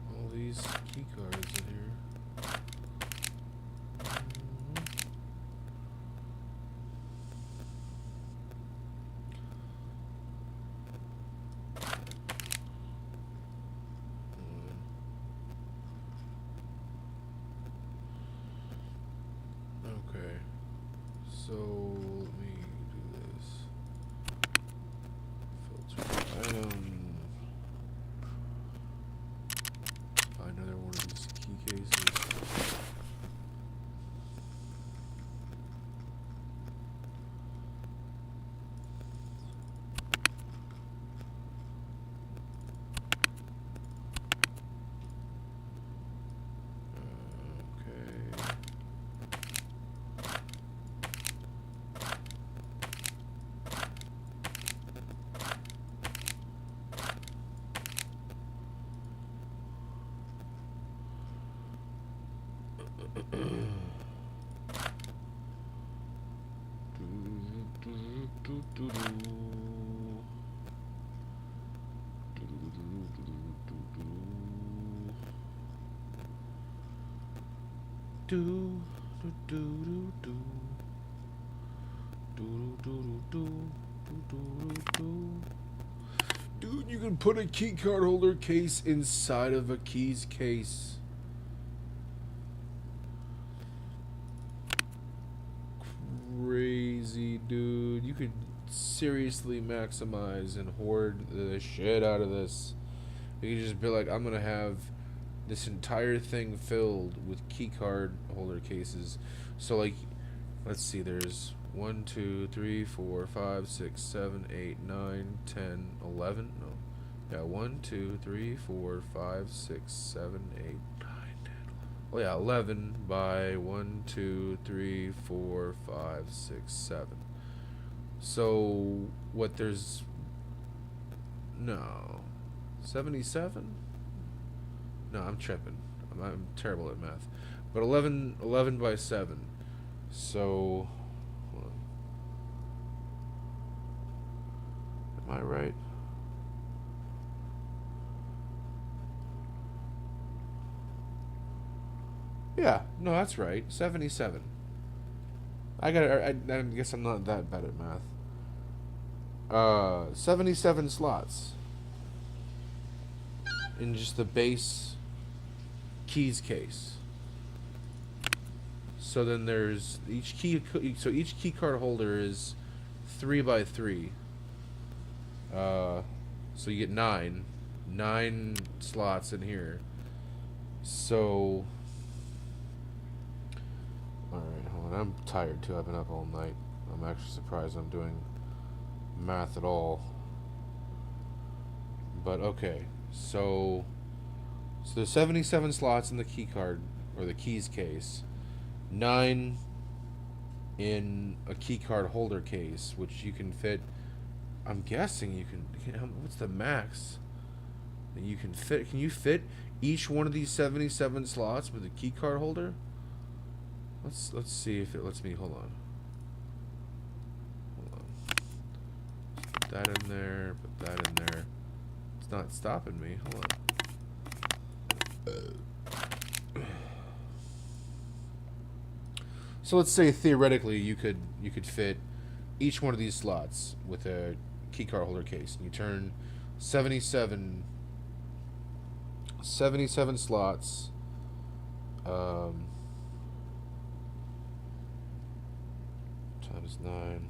all these key cards in here. Okay, so let me do this. Filter item. Another one of these key cases. Okay. Dude, you can put a key card holder case inside of a keys case. dude, you could seriously maximize and hoard the shit out of this. You could just be like, I'm gonna have this entire thing filled with key card holder cases. So like, let's see, there's 1, 2, 3, 4, 5, 6, 7, 8, 9, 10, 11. No. Yeah, 1, 2, 3, 4, 5, 6, 7, 8, 9, 10. Oh yeah, 11 by 1, 2, 3, 4, 5, 6, 7. So what there's no 77? No, I'm tripping. I'm terrible at math. But 11 by 7. So hold on. Am I right? Yeah, no, that's right. 77. I guess I'm not that bad at math. 77 slots in just the base keys case. So then there's each key. So each key card holder is 3 by 3. So you get 9 slots in here. So, all right, hold on. I'm tired too. I've been up all night. I'm actually surprised I'm doing math at all. But okay, so there's 77 slots in the key card or the keys case, 9 in a key card holder case, which you can fit. I'm guessing you can. What's the max that you can fit? Can you fit each one of these 77 slots with a key card holder? Let's see if it lets me. Hold on. Put that in there. Put that in there. It's not stopping me. Hold on. So let's say theoretically you could fit each one of these slots with a key card holder case, and you turn 77 slots times 9.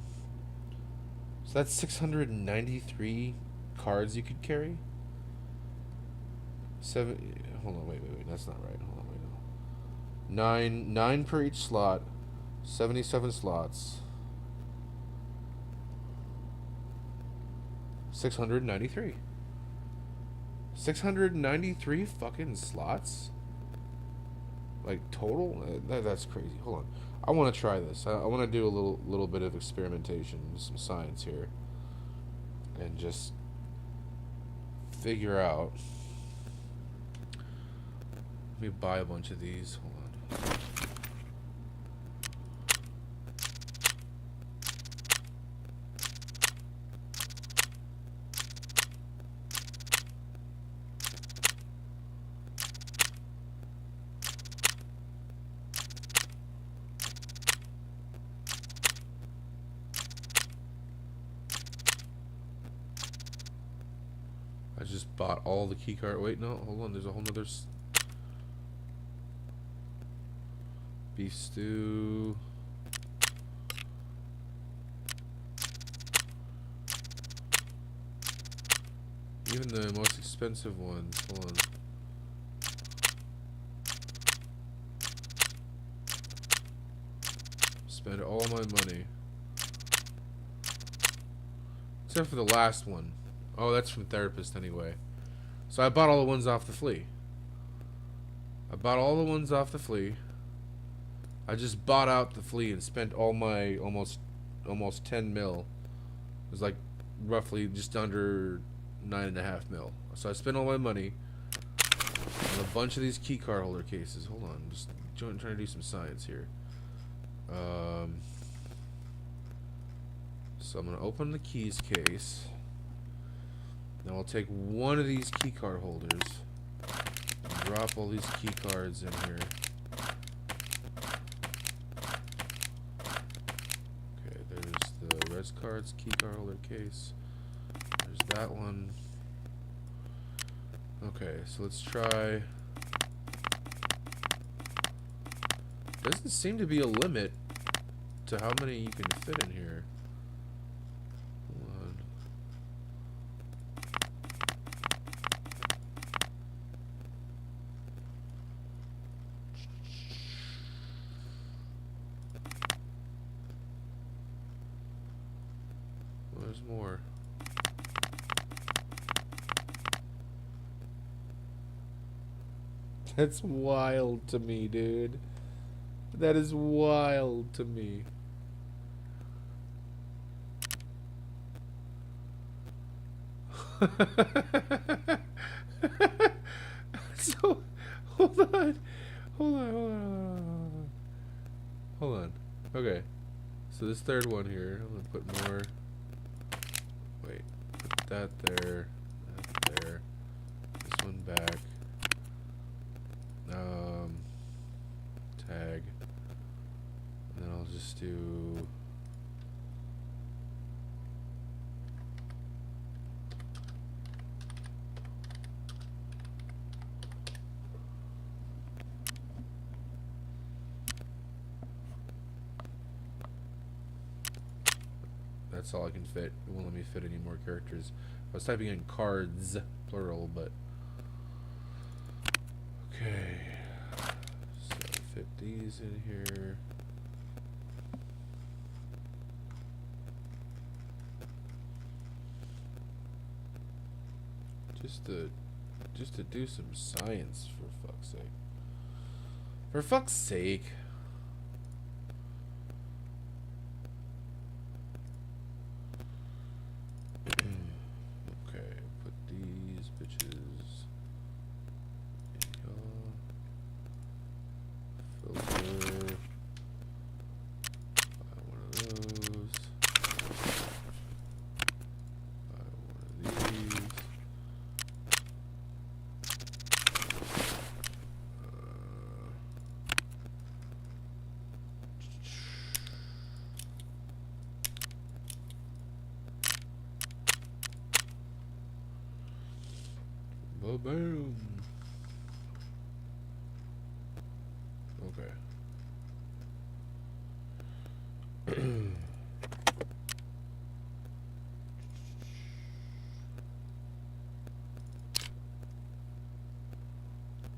So that's 693 cards you could carry. Hold on, wait, that's not right. Hold on, wait, no. 9 per each slot, 77 slots. 693. 693 fucking slots? Like total? That's crazy. Hold on. I want to try this. I want to do a little bit of experimentation, some science here, and just figure out. Let me buy a bunch of these. Hold on. I just bought all the key card. Wait, no, hold on. There's a whole nother beef stew. Even the most expensive ones. Hold on. Spend all my money. Except for the last one. Oh, that's from Therapist anyway. So I bought all the ones off the flea. I just bought out the flea and spent all my almost 10 mil. It was like roughly just under 9.5 mil. So I spent all my money on a bunch of these key card holder cases. Hold on, I'm just trying to do some science here. So I'm gonna open the keys case. Now I'll take one of these key card holders, drop all these key cards in here. Okay, there's the res cards key card holder case. There's that one. Okay, so let's try. Doesn't seem to be a limit to how many you can fit in here. more. That's wild to me, dude. That is wild to me. So, hold on. Hold on, hold on, hold on. Hold on. Okay. So this third one here, I'm gonna put more. Wait. Put that there. That there. This one back. Tag. And then I'll just do. That's all I can fit. It won't let me fit any more characters. I was typing in cards, plural, but okay. So fit these in here. Just to do some science, for fuck's sake. For fuck's sake. Okay, put these bitches in here. Filter. Buy one of those. Buy one of these. Boom. Okay.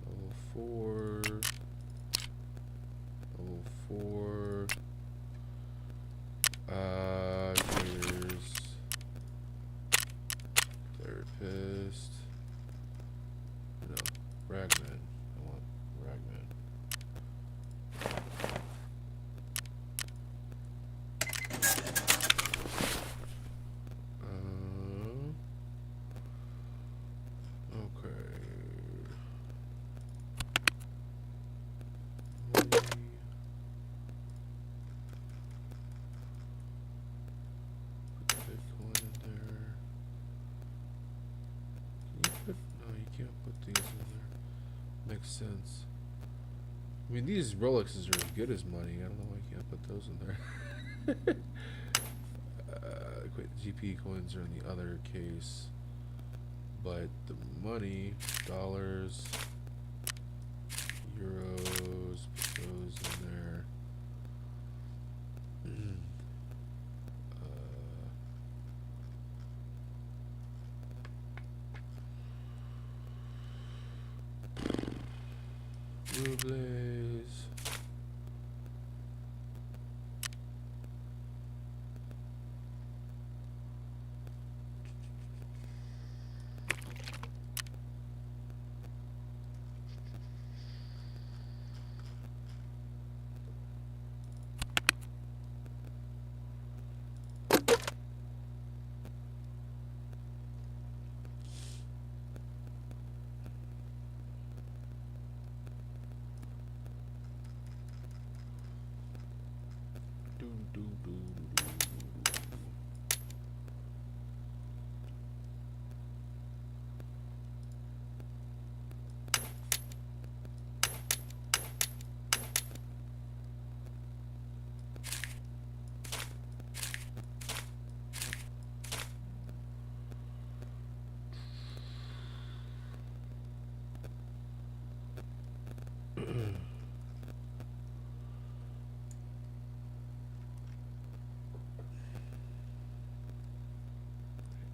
Level 4. Level 4. Here's therapist. No, Ragman. I want Ragman. Okay. Put Bitcoin in there. Can you put? No, you can't put these in there. Makes sense. I mean, these Rolexes are as good as money. I don't know why you can't put those in there. Wait, GP coins are in the other case. But the money, dollars, euros, put those in there. Rubles.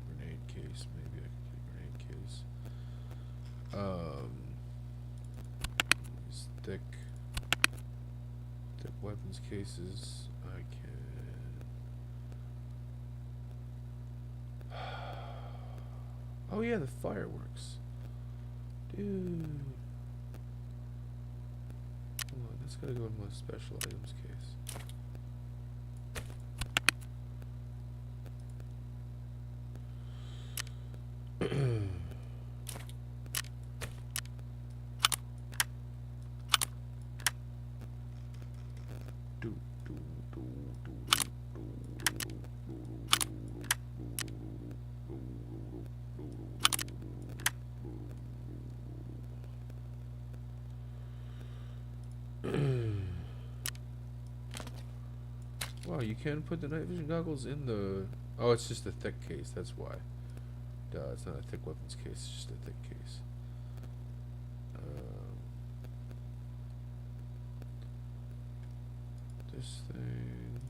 Grenade case, maybe I can get a grenade case. These thick weapons cases, I can. Oh yeah, the fireworks. Dude. Hold on, that's gotta go in my special items case. Wow, you can put the night vision goggles in the... Oh, it's just a thick case, that's why. Duh, it's not a thick weapons case, it's just a thick case. This thing...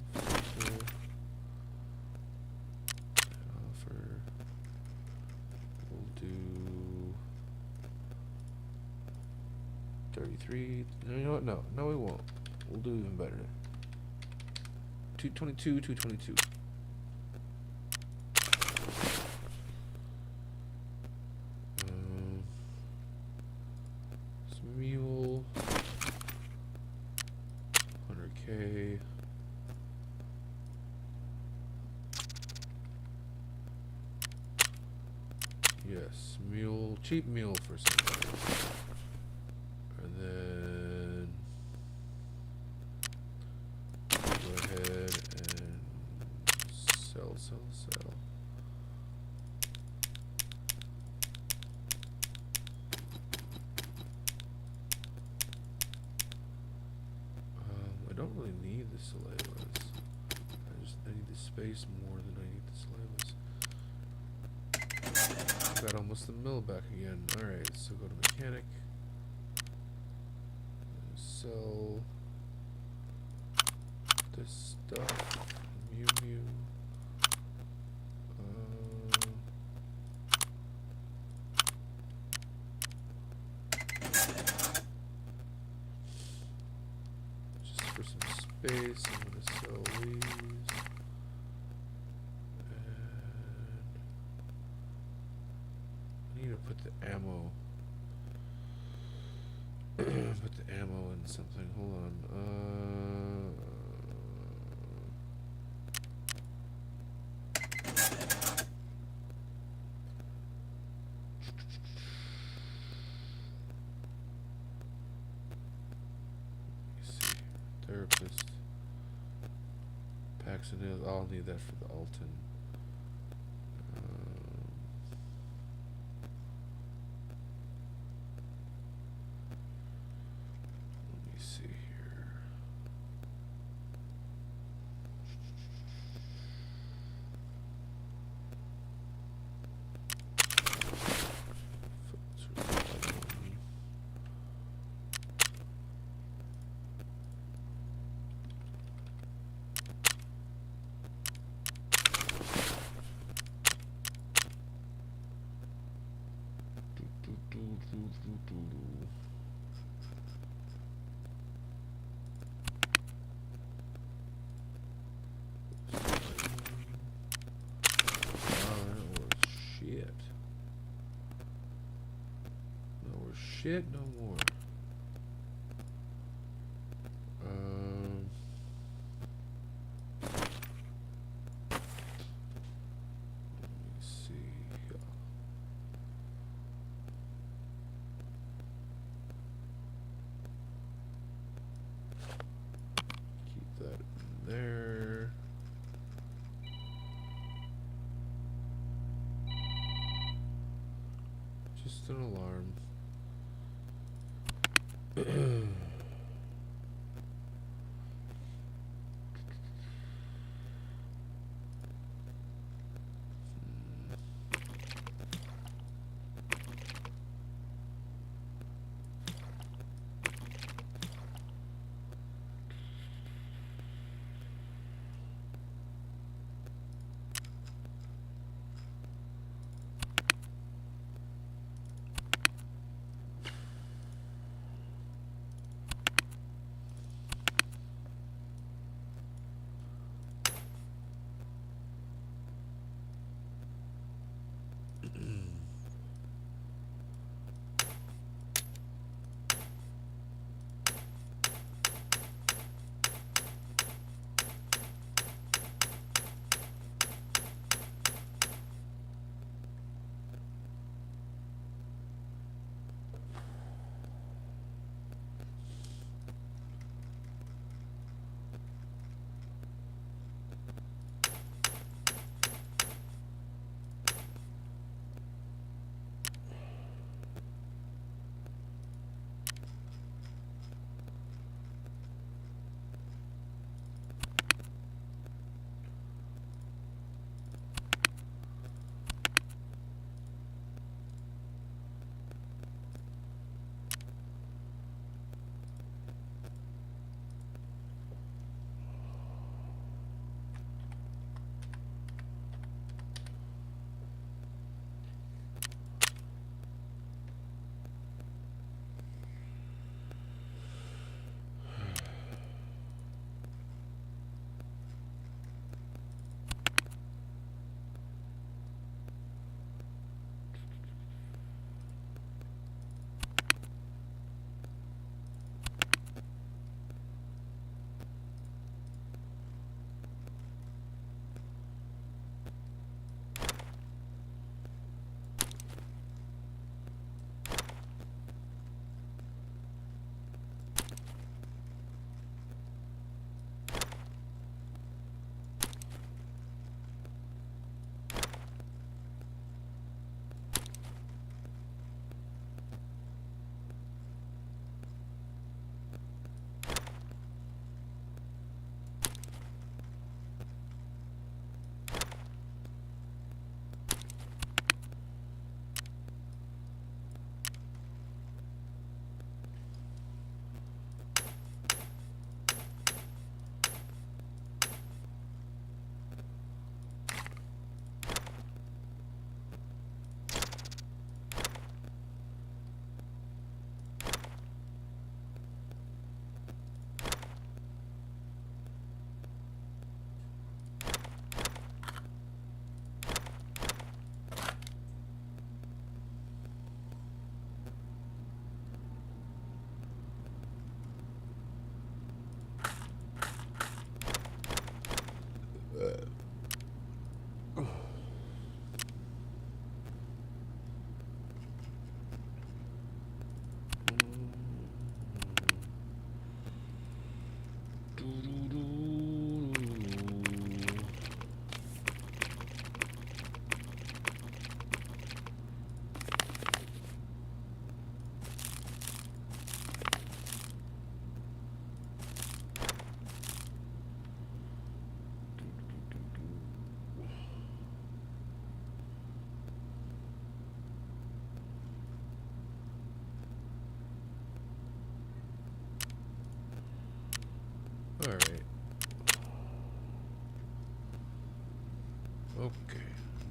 Offer... We'll do... 33... No, you know what? No, no we won't. We'll do even better. 222, 222. Mule. 100K. Yes, mule. Cheap mule for somebody. And then go ahead and sell. I don't really need the Salevas. I need the space more than I need the Salevas. Got almost the mill back again. Alright, so go to mechanic. Sell this stuff. Mew. Just for some space, I'm gonna sell these. And I need to put the ammo. Put the ammo in something. Hold on. Therapist. Packs and nails. I'll need that for the Alton. Let me see here. Shit, no more. Let me see. Keep that in there. Just an alarm.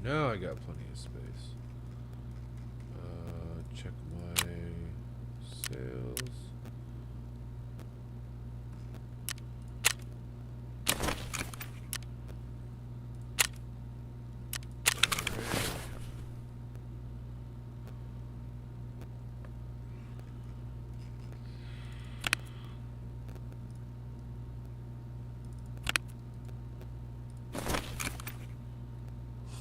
Now I got plenty of space. Check my sales.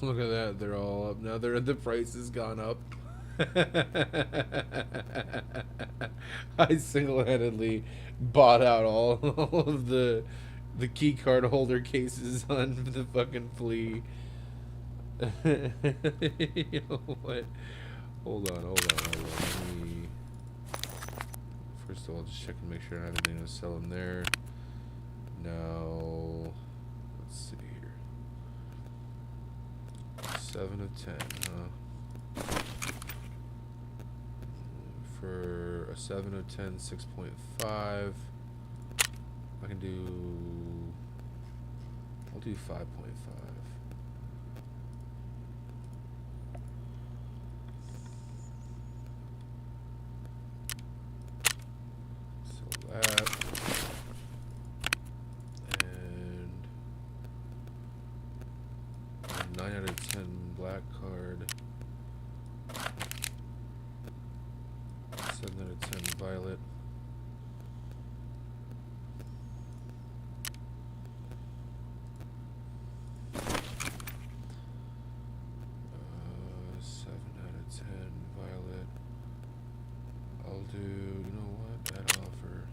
Look at that, they're all up now. The price has gone up. I single-handedly bought out all of the key card holder cases on the fucking flea. You know what? Hold on. Let me first of all just check and make sure I have anything to sell in there. Now let's see here. 7 of 10, huh? For a 7 of 10, 6.5. I can do. I'll do 5.5. So that. And 9 out of 10 black card. 7 out of 10 violet. I'll do, you know what, that offer.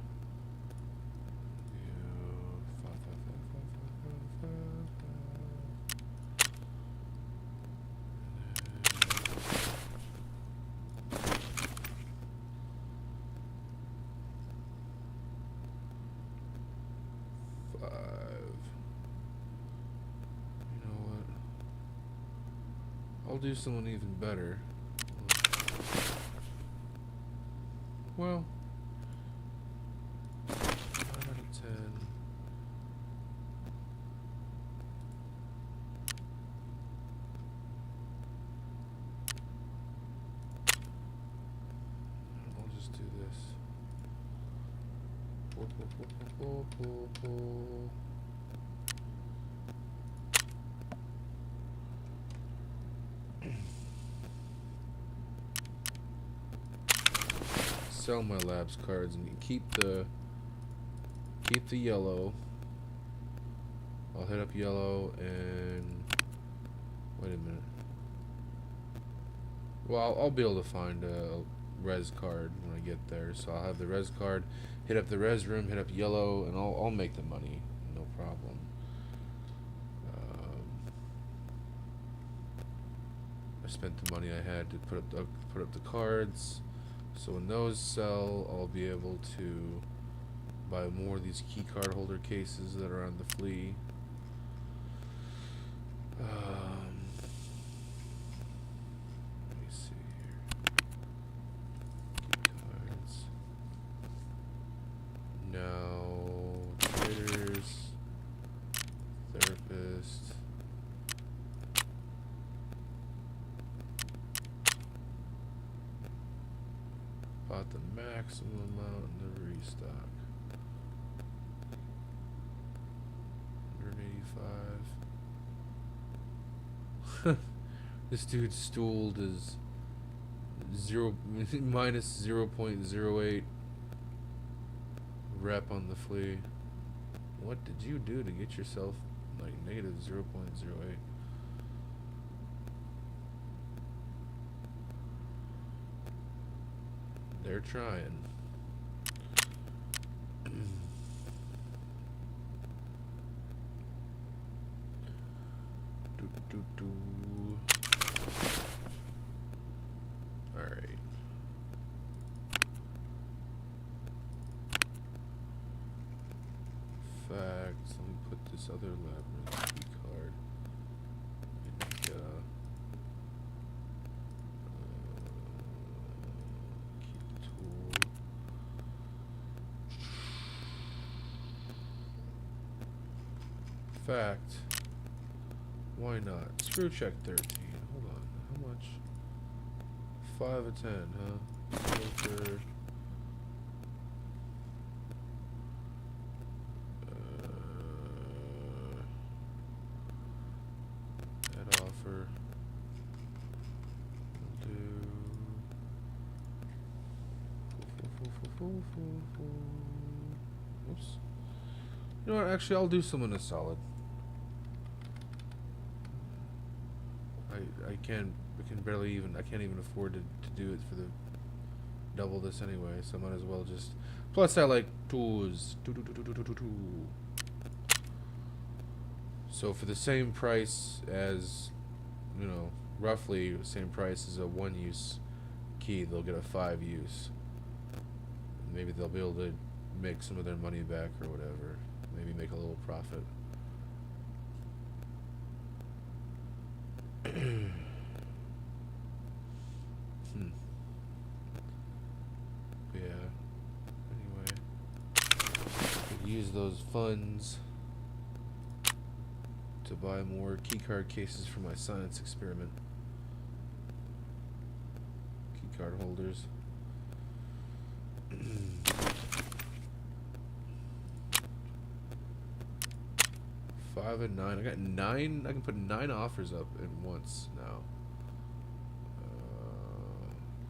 You know what? I'll do someone even better. Well, 9 out of 10. I'll just do this. Sell my labs cards and keep the yellow. I'll hit up yellow and wait a minute. Well, I'll be able to find a res card when I get there, so I'll have the res card, hit up the res room, hit up yellow, and I'll make the money, no problem. I spent the money I had to put up the cards. So when those sell, I'll be able to buy more of these key card holder cases that are on the flea. Let me see here. Key cards. Now, traders, therapist. Bought the maximum amount in the restock. 185. This dude's stooled is minus 0.08 rep on the flea. What did you do to get yourself like negative 0.08? They're trying. All right. Facts. Let me put this other labyrinth key card. And, keep the tool. Fact. Why not? Screw check 13. Hold on. How much? 5 of 10, huh? Filter. That offer. We'll do. Oops. You know what? Actually, I'll do someone a solid. I can't even afford to do it for the double this anyway, so I might as well just. Plus, I like tools. So for the same price as, you know, roughly the same price as a 1-use key, they'll get a 5-use. Maybe they'll be able to make some of their money back or whatever. Maybe make a little profit. Yeah. Anyway, could use those funds to buy more keycard cases for my science experiment. Keycard holders. 5 and 9. I got 9. I can put 9 offers up at once now.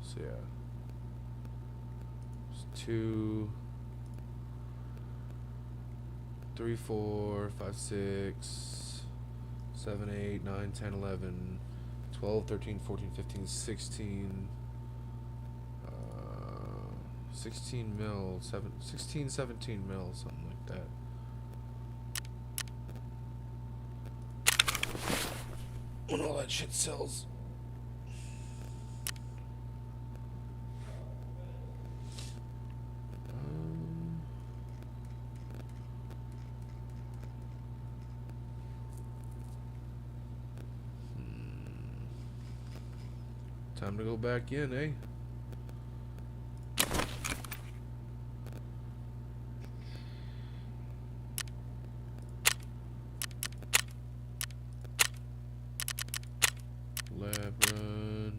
So yeah. It's 2, 3, 4, 5, 6, 7, 8, 9, 10, 11, 12, 13, 14, 15, 16. 16 mil, 16, 17 mil, something like that. When all that shit sells. Time to go back in, eh? Lab run.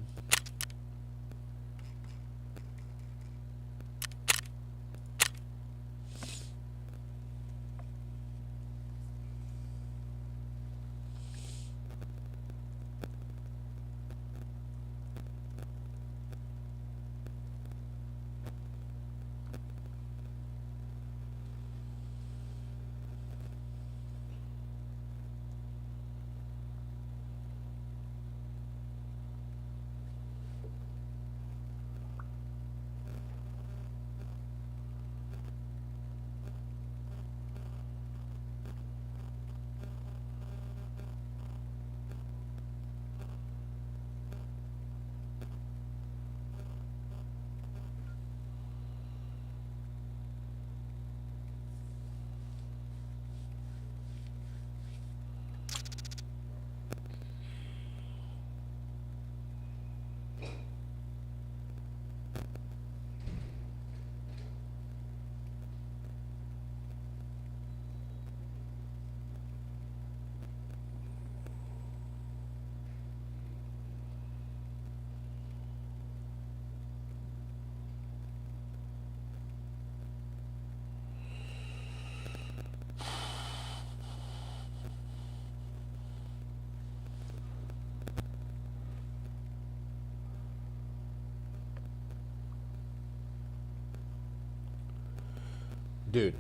Dude,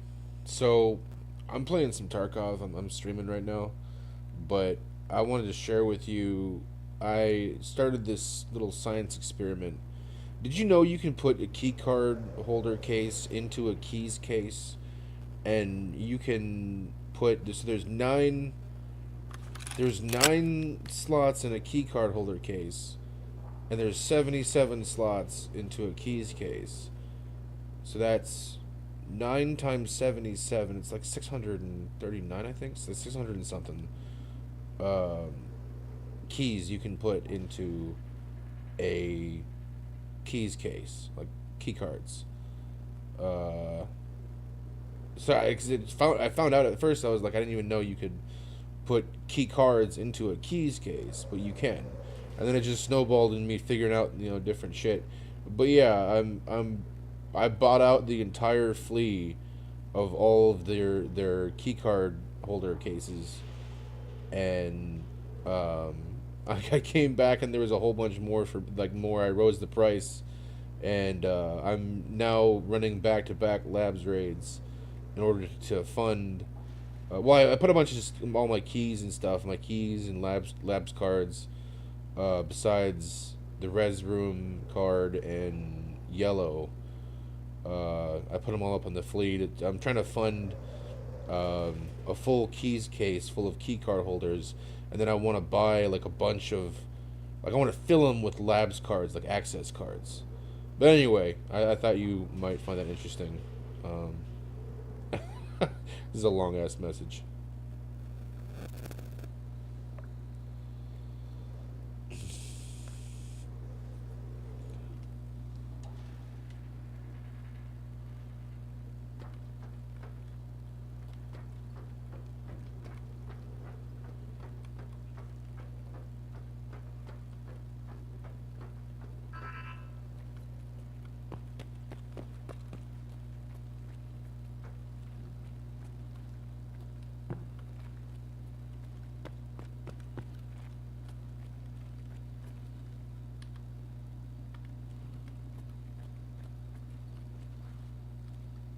so I'm playing some Tarkov. I'm streaming right now, but I wanted to share with you. I started this little science experiment. Did you know you can put a key card holder case into a keys case, and you can put this? There's 9 slots in a key card holder case, and there's 77 slots into a keys case. So that's 9 times 77. It's like 639, I think. So 600 and something keys you can put into a keys case, like key cards. So I found out at first. I was like, I didn't even know you could put key cards into a keys case, but you can. And then it just snowballed in me figuring out, you know, different shit. But yeah, I bought out the entire flea of all of their key card holder cases, and um, I came back and there was a whole bunch more for like more. I rose the price, and I'm now running back to back labs raids in order to fund. Well, I put a bunch of just all my keys and stuff, my keys and labs cards, besides the res room card and yellow. I put them all up on the fleet. I'm trying to fund a full keys case full of key card holders, and then I want to buy like a bunch of, like I want to fill them with labs cards, like access cards. But anyway, I thought you might find that interesting. This is a long ass message.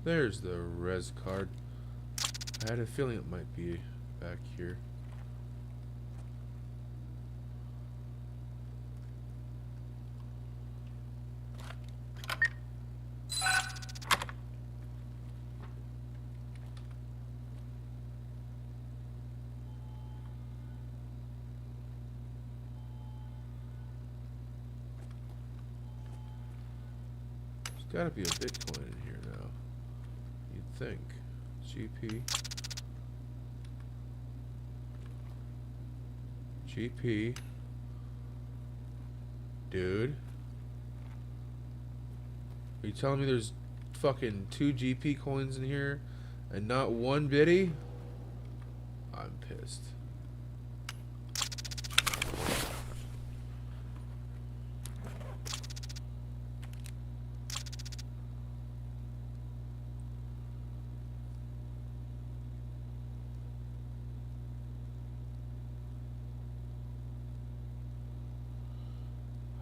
There's the res card. I had a feeling it might be back here. There's gotta be a Bitcoin in here now. You'd think. GP. GP. Dude. Are you telling me there's fucking 2 GP coins in here and not 1 biddy? I'm pissed.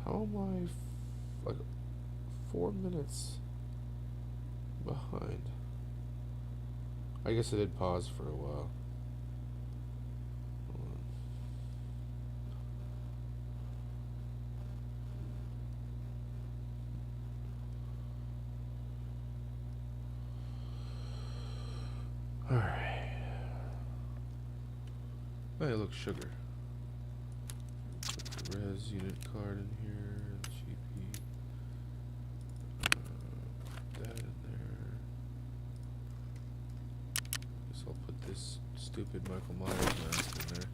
How am I like 4 minutes behind? I guess I did pause for a while. Hold on. Alright. Hey, look, sugar. Put the res unit card in here. GP. Put that in there. Guess I'll put this stupid Michael Myers mask in there.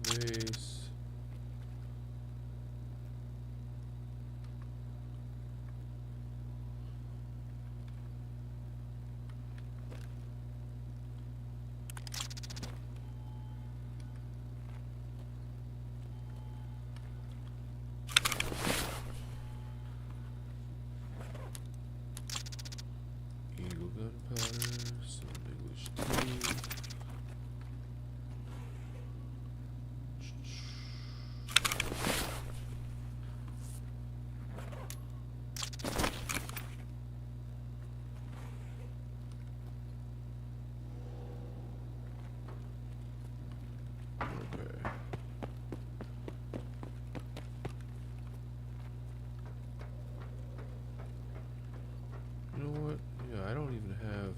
Base. Eagle gunpowder, some English tea. Okay. You know what? Yeah, I don't even have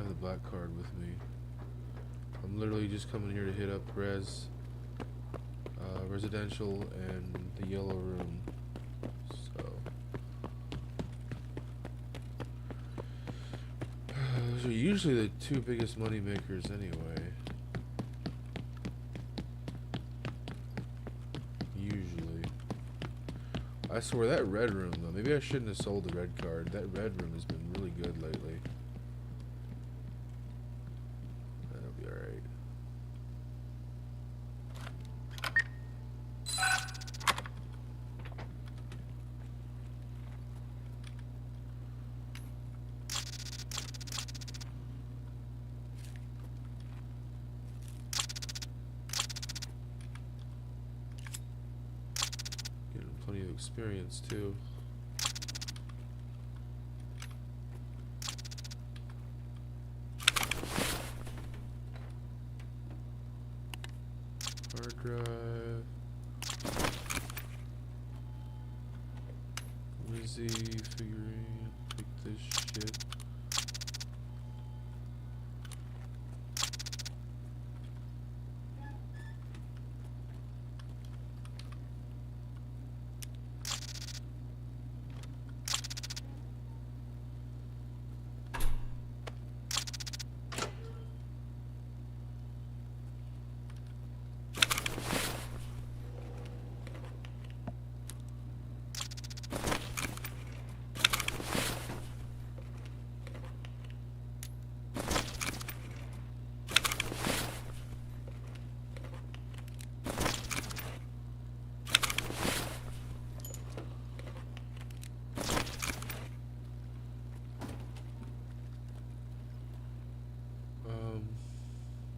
the black card with me. I'm literally just coming here to hit up residential and the yellow room. So those are usually the 2 biggest money makers anyway. Usually. I swear that red room though. Maybe I shouldn't have sold the red card. That red room has been really good lately. That'll be alright. Getting plenty of experience too. Hard drive. Lizzie figurine. Take this shit.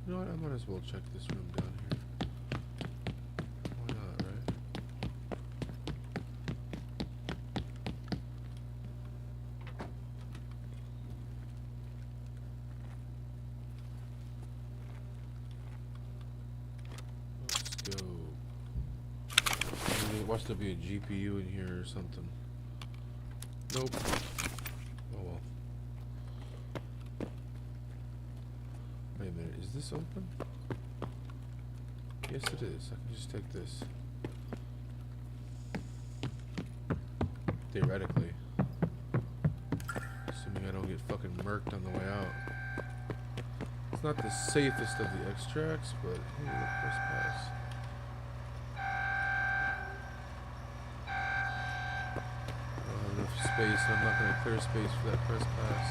You know what? I might as well check this room down here. Why not, right? Let's go. Watch there be a GPU in here or something. Nope. Oh well. Wait a minute, is this open? Yes it is. I can just take this. Theoretically. Assuming I don't get fucking murked on the way out. It's not the safest of the extracts, but hey, look, press pass. I don't have enough space, and I'm not going to clear space for that press pass.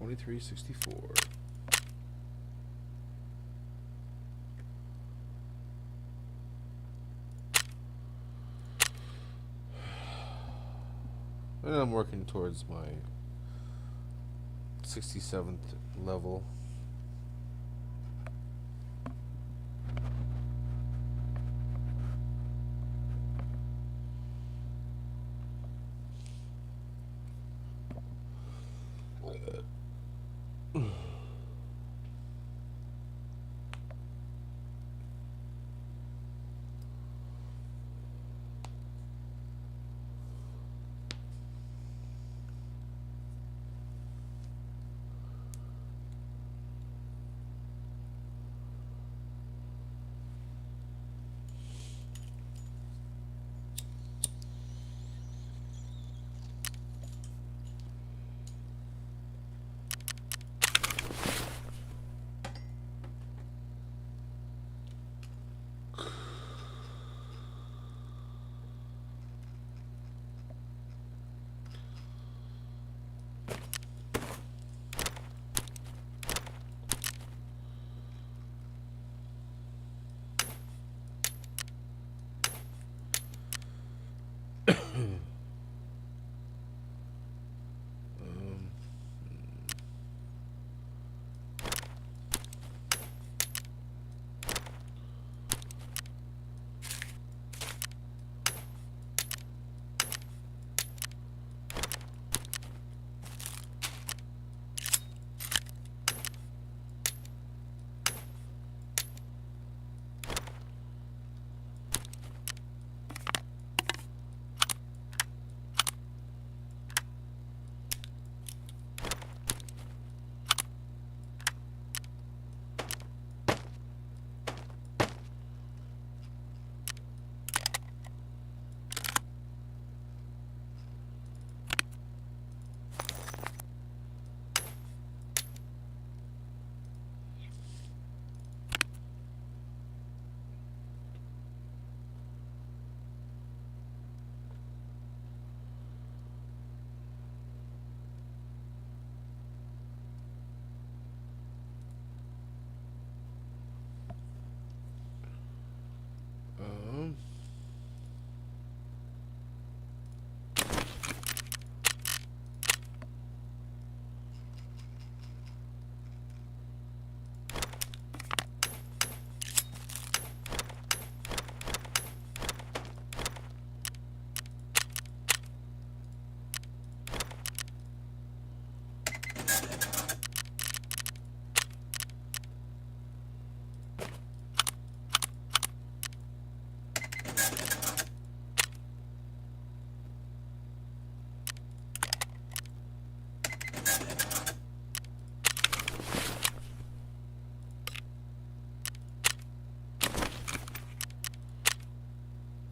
$23.64. And I'm working towards my 67th level.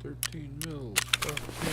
13 mil. Fuck yeah.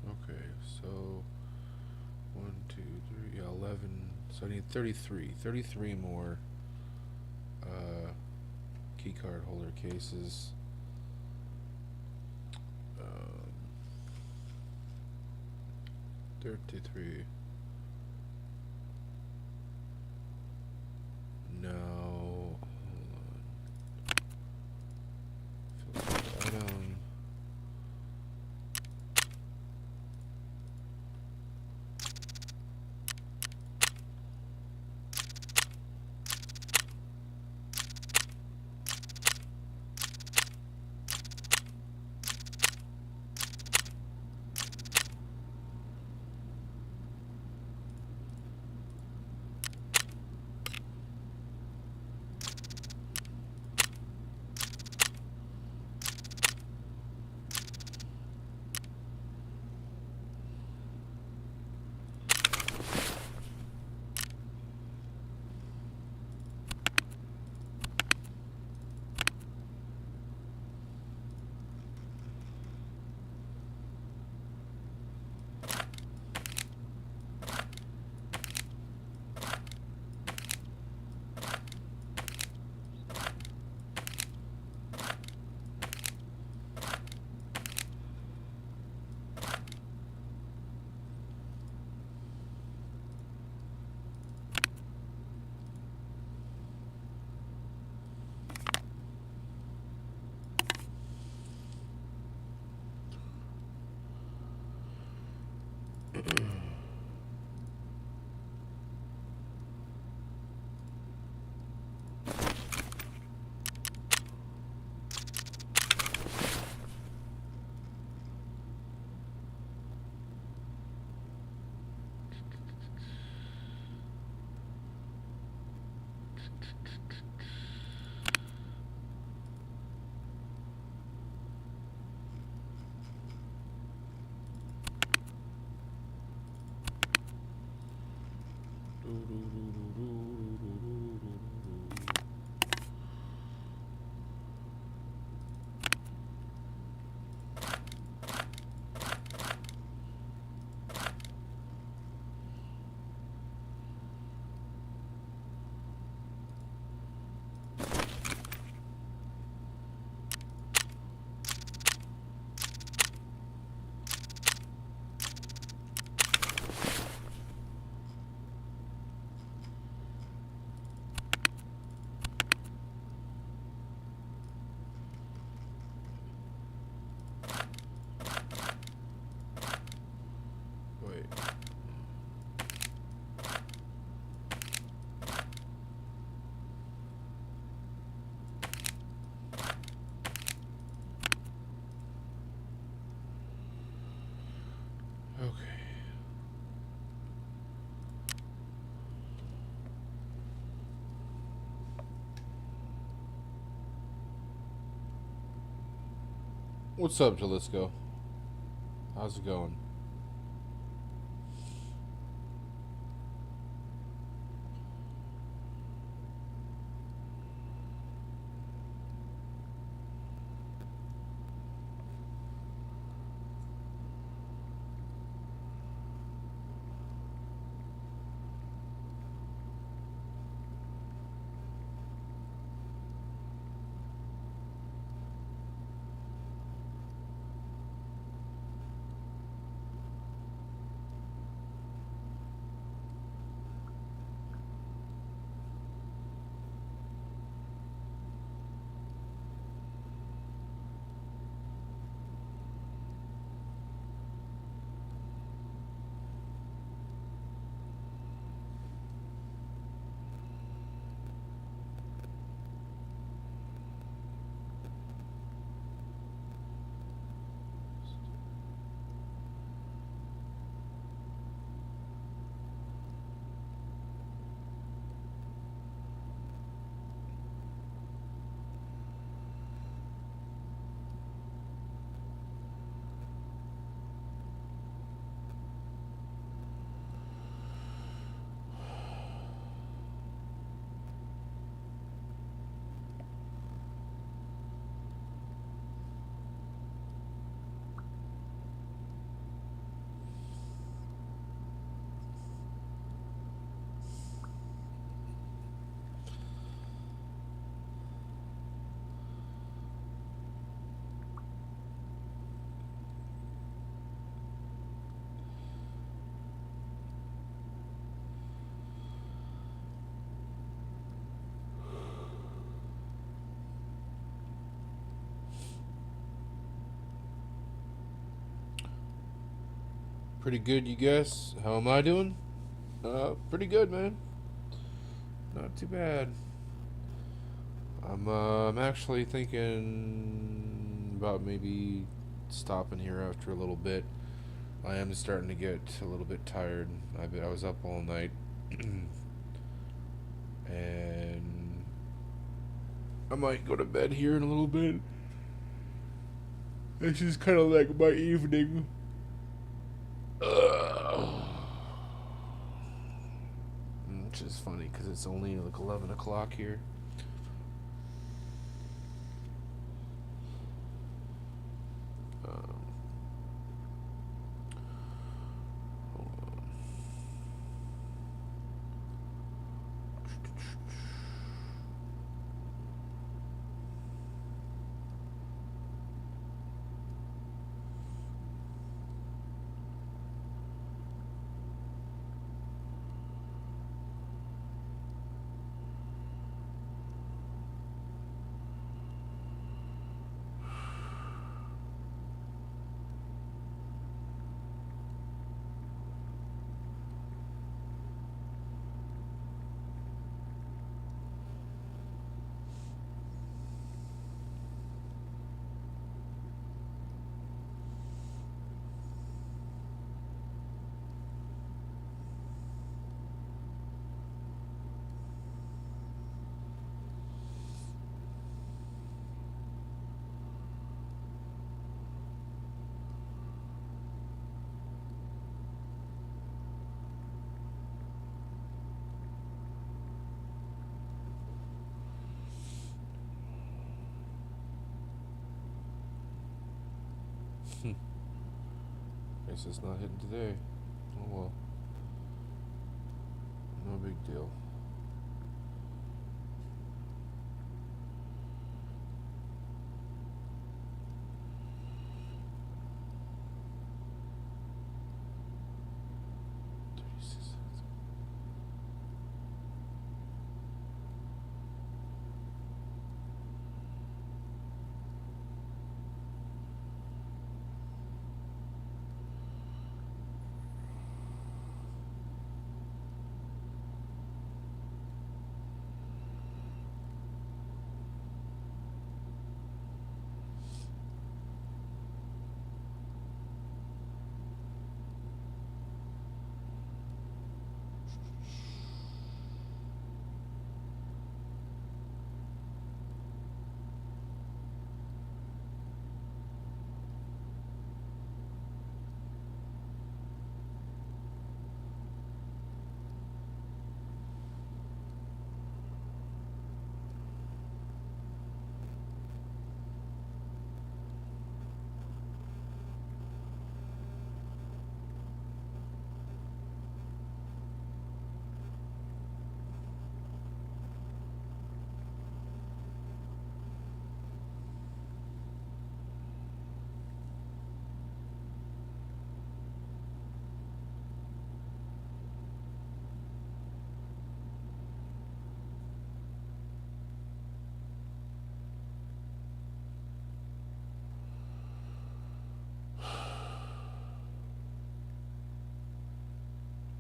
Okay, so 1, 2, 3, yeah, 11. So I need 33 more key card holder cases. 33. No, hold on. Filter item. Wait. Okay. What's up, Jalisco? How's it going? Pretty good, you guess. How am I doing? Pretty good, man. Not too bad. I'm actually thinking about maybe stopping here after a little bit. I am starting to get a little bit tired. I was up all night, and I might go to bed here in a little bit. This is kind of like my evening. Which is funny because it's only like 11 o'clock here. Hold on. Guess it's not hitting today. Oh well. No big deal.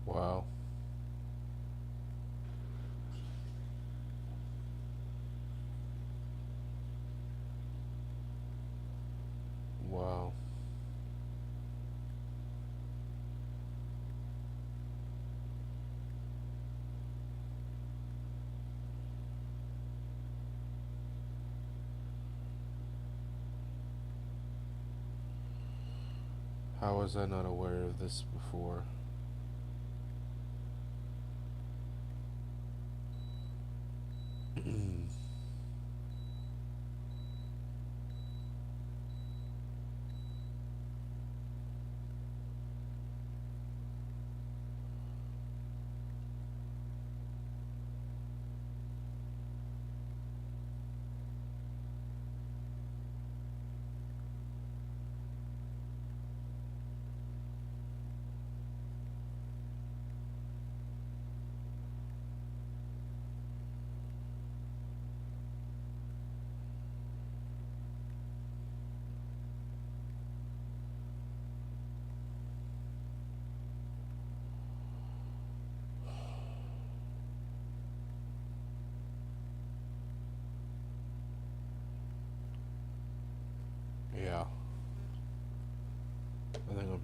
Wow. Wow. How was I not aware of this before?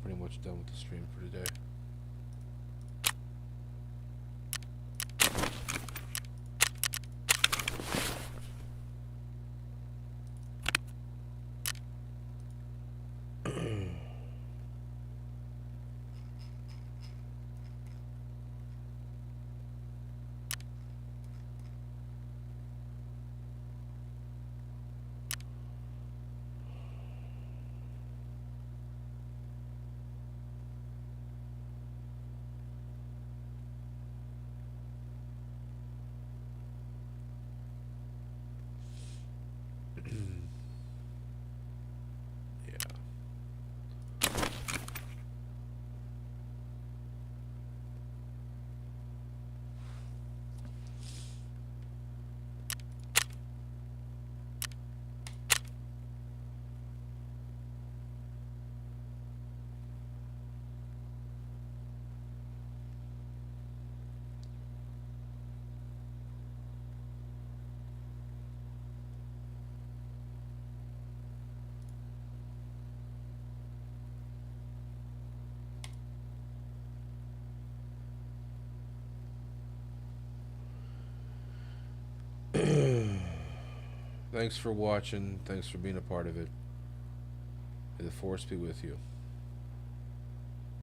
pretty much done with the stream for today. Thanks for watching. Thanks for being a part of it. May the force be with you.